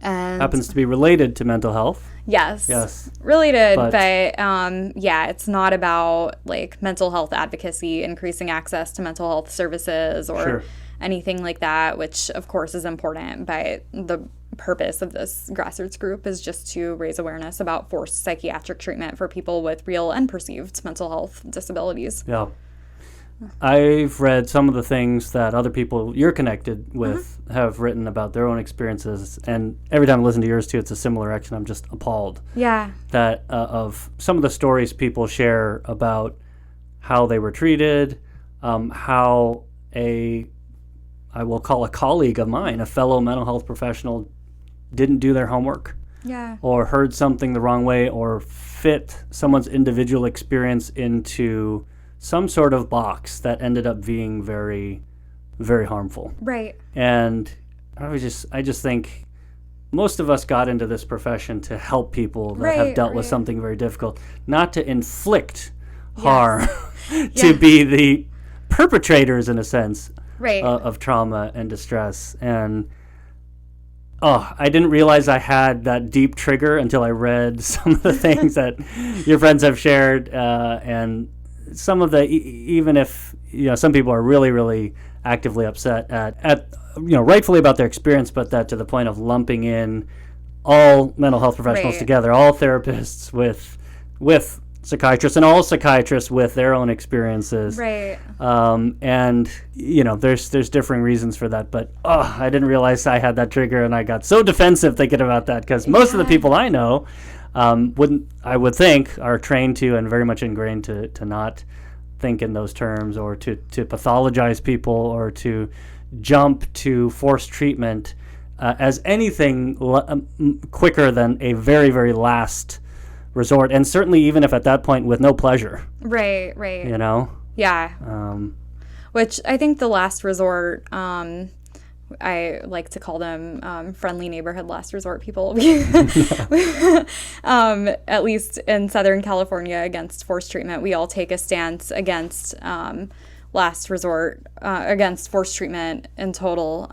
And happens to be related to mental health. Yes. Related, but it's not about like mental health advocacy, increasing access to mental health services or anything like that, which of course is important, but the purpose of this grassroots group is just to raise awareness about forced psychiatric treatment for people with real and perceived mental health disabilities. Yeah. I've read some of the things that other people you're connected with have written about their own experiences, and every time I listen to yours too, it's a similar reaction. I'm just appalled. Yeah. That of some of the stories people share about how they were treated, how I will call a colleague of mine, a fellow mental health professional, didn't do their homework. Yeah. Or heard something the wrong way, or fit someone's individual experience into some sort of box that ended up being very, very harmful. Right. And I just think most of us got into this profession to help people that have dealt with something very difficult, not to inflict harm, to be the perpetrators in a sense of trauma and distress. And I didn't realize I had that deep trigger until I read some of the things that your friends have shared, and some of the, even if some people are really, really actively upset at rightfully about their experience, but that to the point of lumping in all mental health professionals together, all therapists with psychiatrists, and all psychiatrists with their own experiences. Right. And there's differing reasons for that, but I didn't realize I had that trigger, and I got so defensive thinking about that, because most of the people I know I would think are trained to and very much ingrained to not think in those terms, or to pathologize people, or to jump to forced treatment as anything quicker than a very, very last resort, and certainly even if at that point with no pleasure. Right. Yeah. Which I think the last resort, I like to call them friendly neighborhood last resort people. At least in Southern California, against forced treatment, we all take a stance against last resort, against forced treatment in total,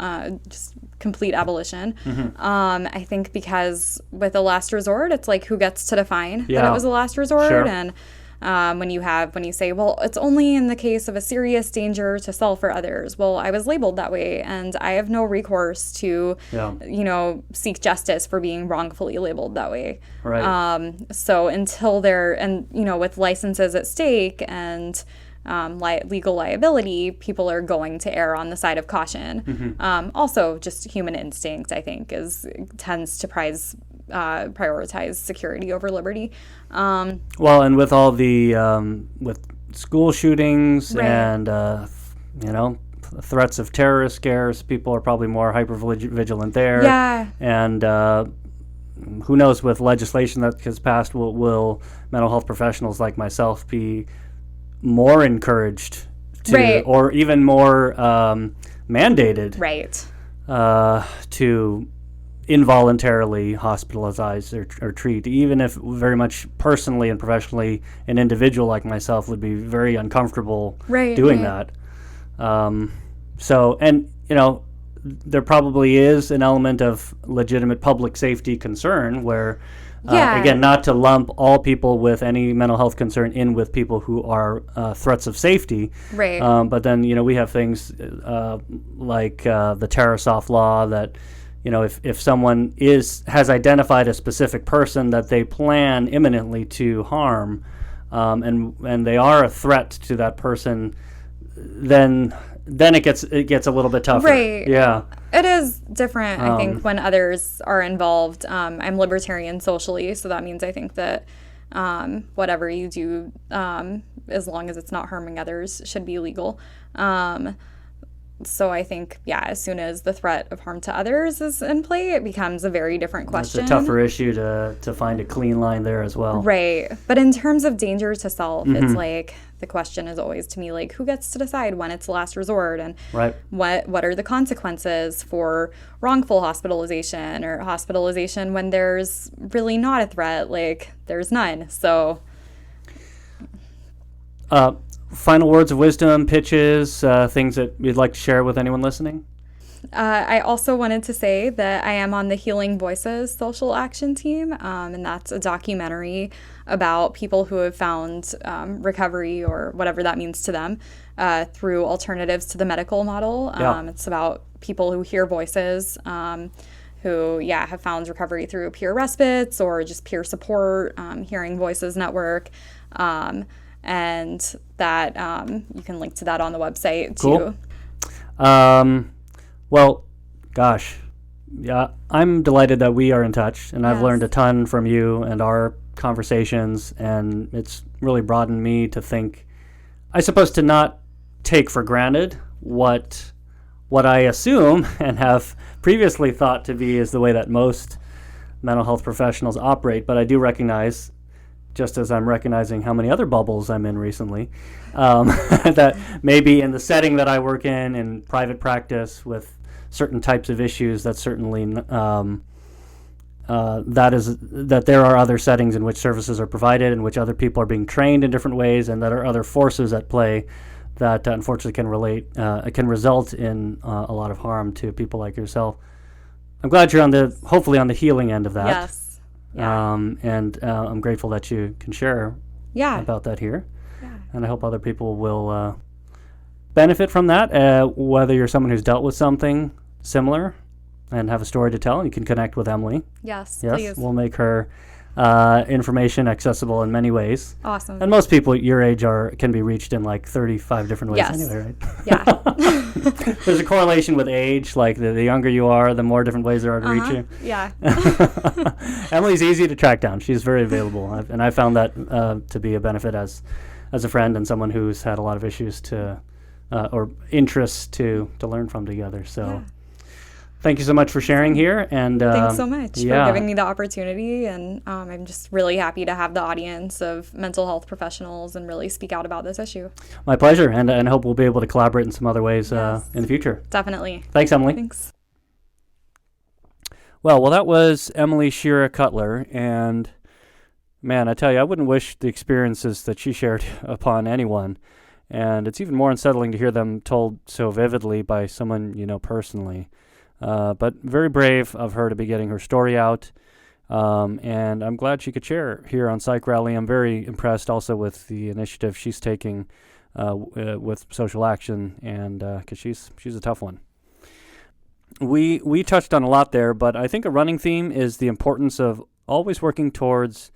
just complete abolition. I think because with a last resort, it's like, who gets to define that it was a last resort? And when you say, well, it's only in the case of a serious danger to self or others. Well, I was labeled that way, and I have no recourse to, seek justice for being wrongfully labeled that way. Right. So until with licenses at stake and legal liability, people are going to err on the side of caution. Also, just human instinct, I think, tends to prioritize security over liberty. Well, and with all the with school shootings and threats of terrorist scares, people are probably more hyper vigilant there. Yeah. And who knows, with legislation that has passed, will mental health professionals like myself be more encouraged to, or even more mandated, to involuntarily hospitalize or treat, even if very much personally and professionally an individual like myself would be very uncomfortable doing that. There probably is an element of legitimate public safety concern where again, not to lump all people with any mental health concern in with people who are threats of safety. But then, we have things like the Tarasoff law that, if someone has identified a specific person that they plan imminently to harm, and they are a threat to that person, then it gets a little bit tougher. Yeah. It is different, I think, when others are involved. I'm libertarian socially, so that means I think that whatever you do, as long as it's not harming others, should be legal. So I think, as soon as the threat of harm to others is in play, it becomes a very different question. It's a tougher issue to find a clean line there as well. Right. But in terms of danger to self, it's like, the question is always to me, like, who gets to decide when it's the last resort, and what are the consequences for wrongful hospitalization or hospitalization when there's really not a threat? Like, there's none. So final words of wisdom, pitches, things that you'd like to share with anyone listening? I also wanted to say that I am on the Healing Voices social action team, and that's a documentary about people who have found recovery, or whatever that means to them, through alternatives to the medical model. It's about people who hear voices, who have found recovery through peer respites or just peer support, Hearing Voices Network. And that you can link to that on the website too. Well, gosh, I'm delighted that we are in touch, and I've learned a ton from you and our conversations, and it's really broadened me to think, I suppose, to not take for granted what I assume and have previously thought to be is the way that most mental health professionals operate, but I do recognize, just as I'm recognizing how many other bubbles I'm in recently, that maybe in the setting that I work in private practice with certain types of issues, that certainly that there are other settings in which services are provided, in which other people are being trained in different ways, and that are other forces at play that unfortunately can result in a lot of harm to people like yourself. I'm glad you're hopefully on the healing end of that. Yes. Yeah. And I'm grateful that you can share about that here. Yeah. And I hope other people will benefit from that, whether you're someone who's dealt with something similar and have a story to tell. You can connect with Emily. Yes, please. We'll make her information accessible in many ways. Awesome. And most people your age can be reached in like 35 different ways anyway, right? Yeah. There's a correlation with age. Like the younger you are, the more different ways there are to reach you. Yeah. Emily's easy to track down. She's very available. And I found that to be a benefit as a friend and someone who's had a lot of issues or interests to learn from together. So thank you so much for sharing here. And thanks so much for giving me the opportunity. And I'm just really happy to have the audience of mental health professionals and really speak out about this issue. My pleasure. And I hope we'll be able to collaborate in some other ways in the future. Definitely. Thanks, Emily. Thanks. Well, that was Emily Hsia Cutler. And man, I tell you, I wouldn't wish the experiences that she shared upon anyone. And it's even more unsettling to hear them told so vividly by someone you know personally. But very brave of her to be getting her story out. And I'm glad she could share here on Psych Rally. I'm very impressed also with the initiative she's taking with social action, and because she's a tough one. We touched on a lot there, but I think a running theme is the importance of always working towards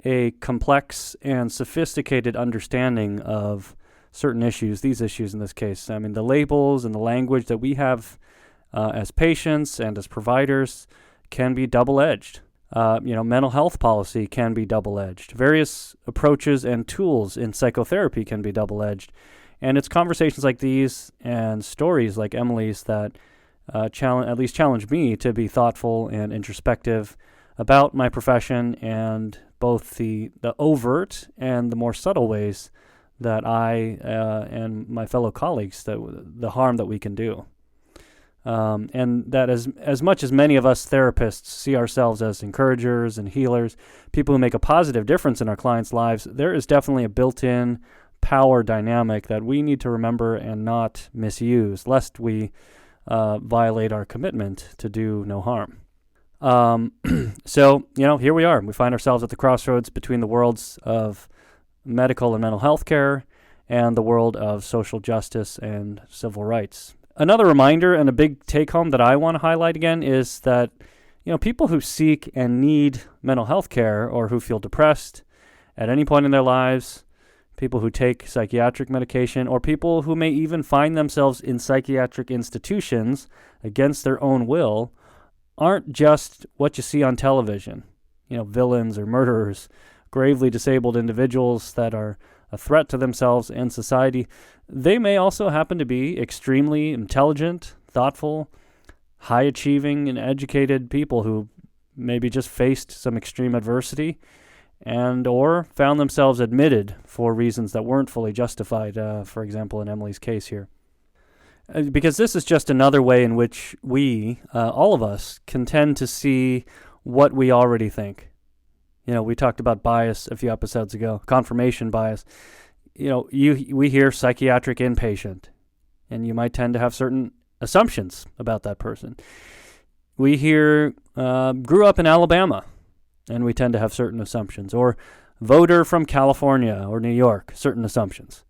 a complex and sophisticated understanding of certain issues, these issues in this case. I mean, the labels and the language that we have as patients and as providers can be double-edged. Mental health policy can be double-edged. Various approaches and tools in psychotherapy can be double-edged. And it's conversations like these and stories like Emily's that challenge me to be thoughtful and introspective about my profession and both the overt and the more subtle ways that I and my fellow colleagues, the harm that we can do. And that as much as many of us therapists see ourselves as encouragers and healers, people who make a positive difference in our clients' lives, there is definitely a built-in power dynamic that we need to remember and not misuse, lest we violate our commitment to do no harm. So, here we are. We find ourselves at the crossroads between the worlds of medical and mental health care and the world of social justice and civil rights. Another reminder and a big take-home that I want to highlight again is that, people who seek and need mental health care or who feel depressed at any point in their lives, people who take psychiatric medication, or people who may even find themselves in psychiatric institutions against their own will, aren't just what you see on television, villains or murderers, gravely disabled individuals that are a threat to themselves and society. They may also happen to be extremely intelligent, thoughtful, high-achieving, and educated people who maybe just faced some extreme adversity and or found themselves admitted for reasons that weren't fully justified, for example, in Emily's case here. Because this is just another way in which we, all of us, can tend to see what we already think. We talked about bias a few episodes ago, confirmation bias. We hear psychiatric inpatient, and you might tend to have certain assumptions about that person. We hear grew up in Alabama, and we tend to have certain assumptions. Or voter from California or New York, certain assumptions.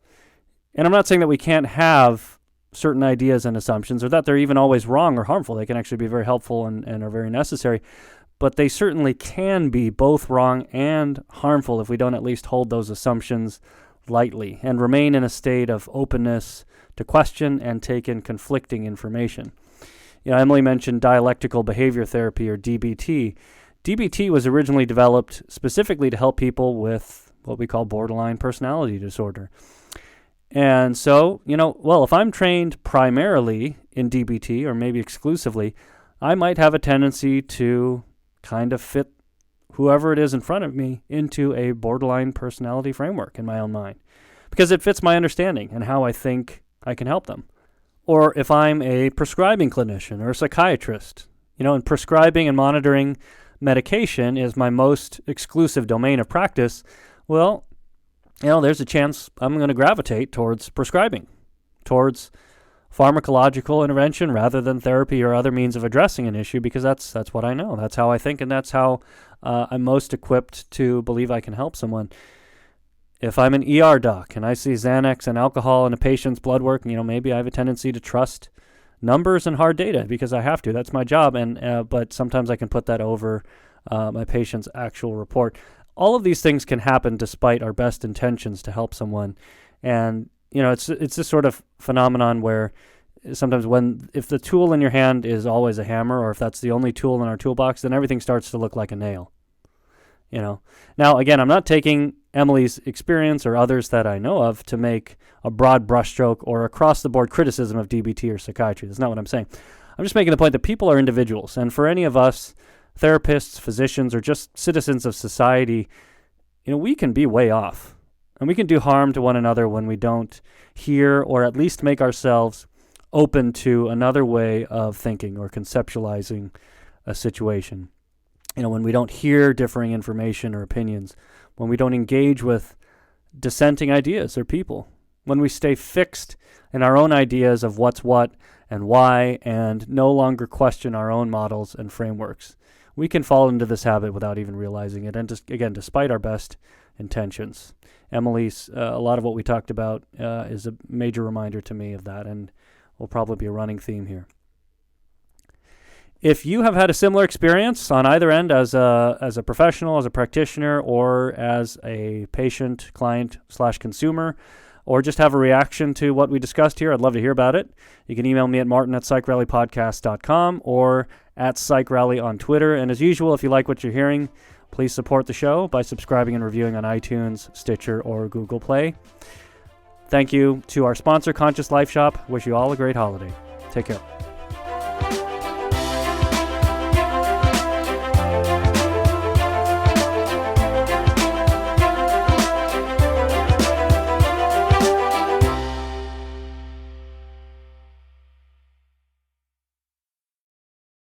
And I'm not saying that we can't have certain ideas and assumptions, or that they're even always wrong or harmful. They can actually be very helpful and are very necessary. But they certainly can be both wrong and harmful if we don't at least hold those assumptions lightly and remain in a state of openness to question and take in conflicting information. Emily mentioned dialectical behavior therapy, or DBT. DBT was originally developed specifically to help people with what we call borderline personality disorder. And so, if I'm trained primarily in DBT, or maybe exclusively, I might have a tendency to kind of fit whoever it is in front of me into a borderline personality framework in my own mind, because it fits my understanding and how I think I can help them. Or if I'm a prescribing clinician or a psychiatrist, and prescribing and monitoring medication is my most exclusive domain of practice, well, there's a chance I'm going to gravitate towards prescribing, towards pharmacological intervention rather than therapy or other means of addressing an issue, because that's what I know. That's how I think, and that's how I'm most equipped to believe I can help someone. If I'm an ER doc and I see Xanax and alcohol in a patient's blood work, maybe I have a tendency to trust numbers and hard data because I have to. That's my job, but sometimes I can put that over my patient's actual report. All of these things can happen despite our best intentions to help someone. And, it's this sort of phenomenon where sometimes if the tool in your hand is always a hammer, or if that's the only tool in our toolbox, then everything starts to look like a nail. Now, again, I'm not taking Emily's experience or others that I know of to make a broad brushstroke or across-the-board criticism of DBT or psychiatry. That's not what I'm saying. I'm just making the point that people are individuals, and for any of us, therapists, physicians, or just citizens of society, we can be way off. And we can do harm to one another when we don't hear or at least make ourselves open to another way of thinking or conceptualizing a situation. When we don't hear differing information or opinions, when we don't engage with dissenting ideas or people, when we stay fixed in our own ideas of what's what and why, and no longer question our own models and frameworks. we can fall into this habit without even realizing it. And just, again, despite our best intentions. Emily's, a lot of what we talked about is a major reminder to me of that, and will probably be a running theme here. If you have had a similar experience on either end as a professional, as a practitioner, or as a patient, client / consumer, or just have a reaction to what we discussed here, I'd love to hear about it. You can email me at martin@psychrallypodcast.com or at Psych Rally on Twitter. And as usual, if you like what you're hearing, please support the show by subscribing and reviewing on iTunes, Stitcher, or Google Play. Thank you to our sponsor, Conscious Life Shop. Wish you all a great holiday. Take care.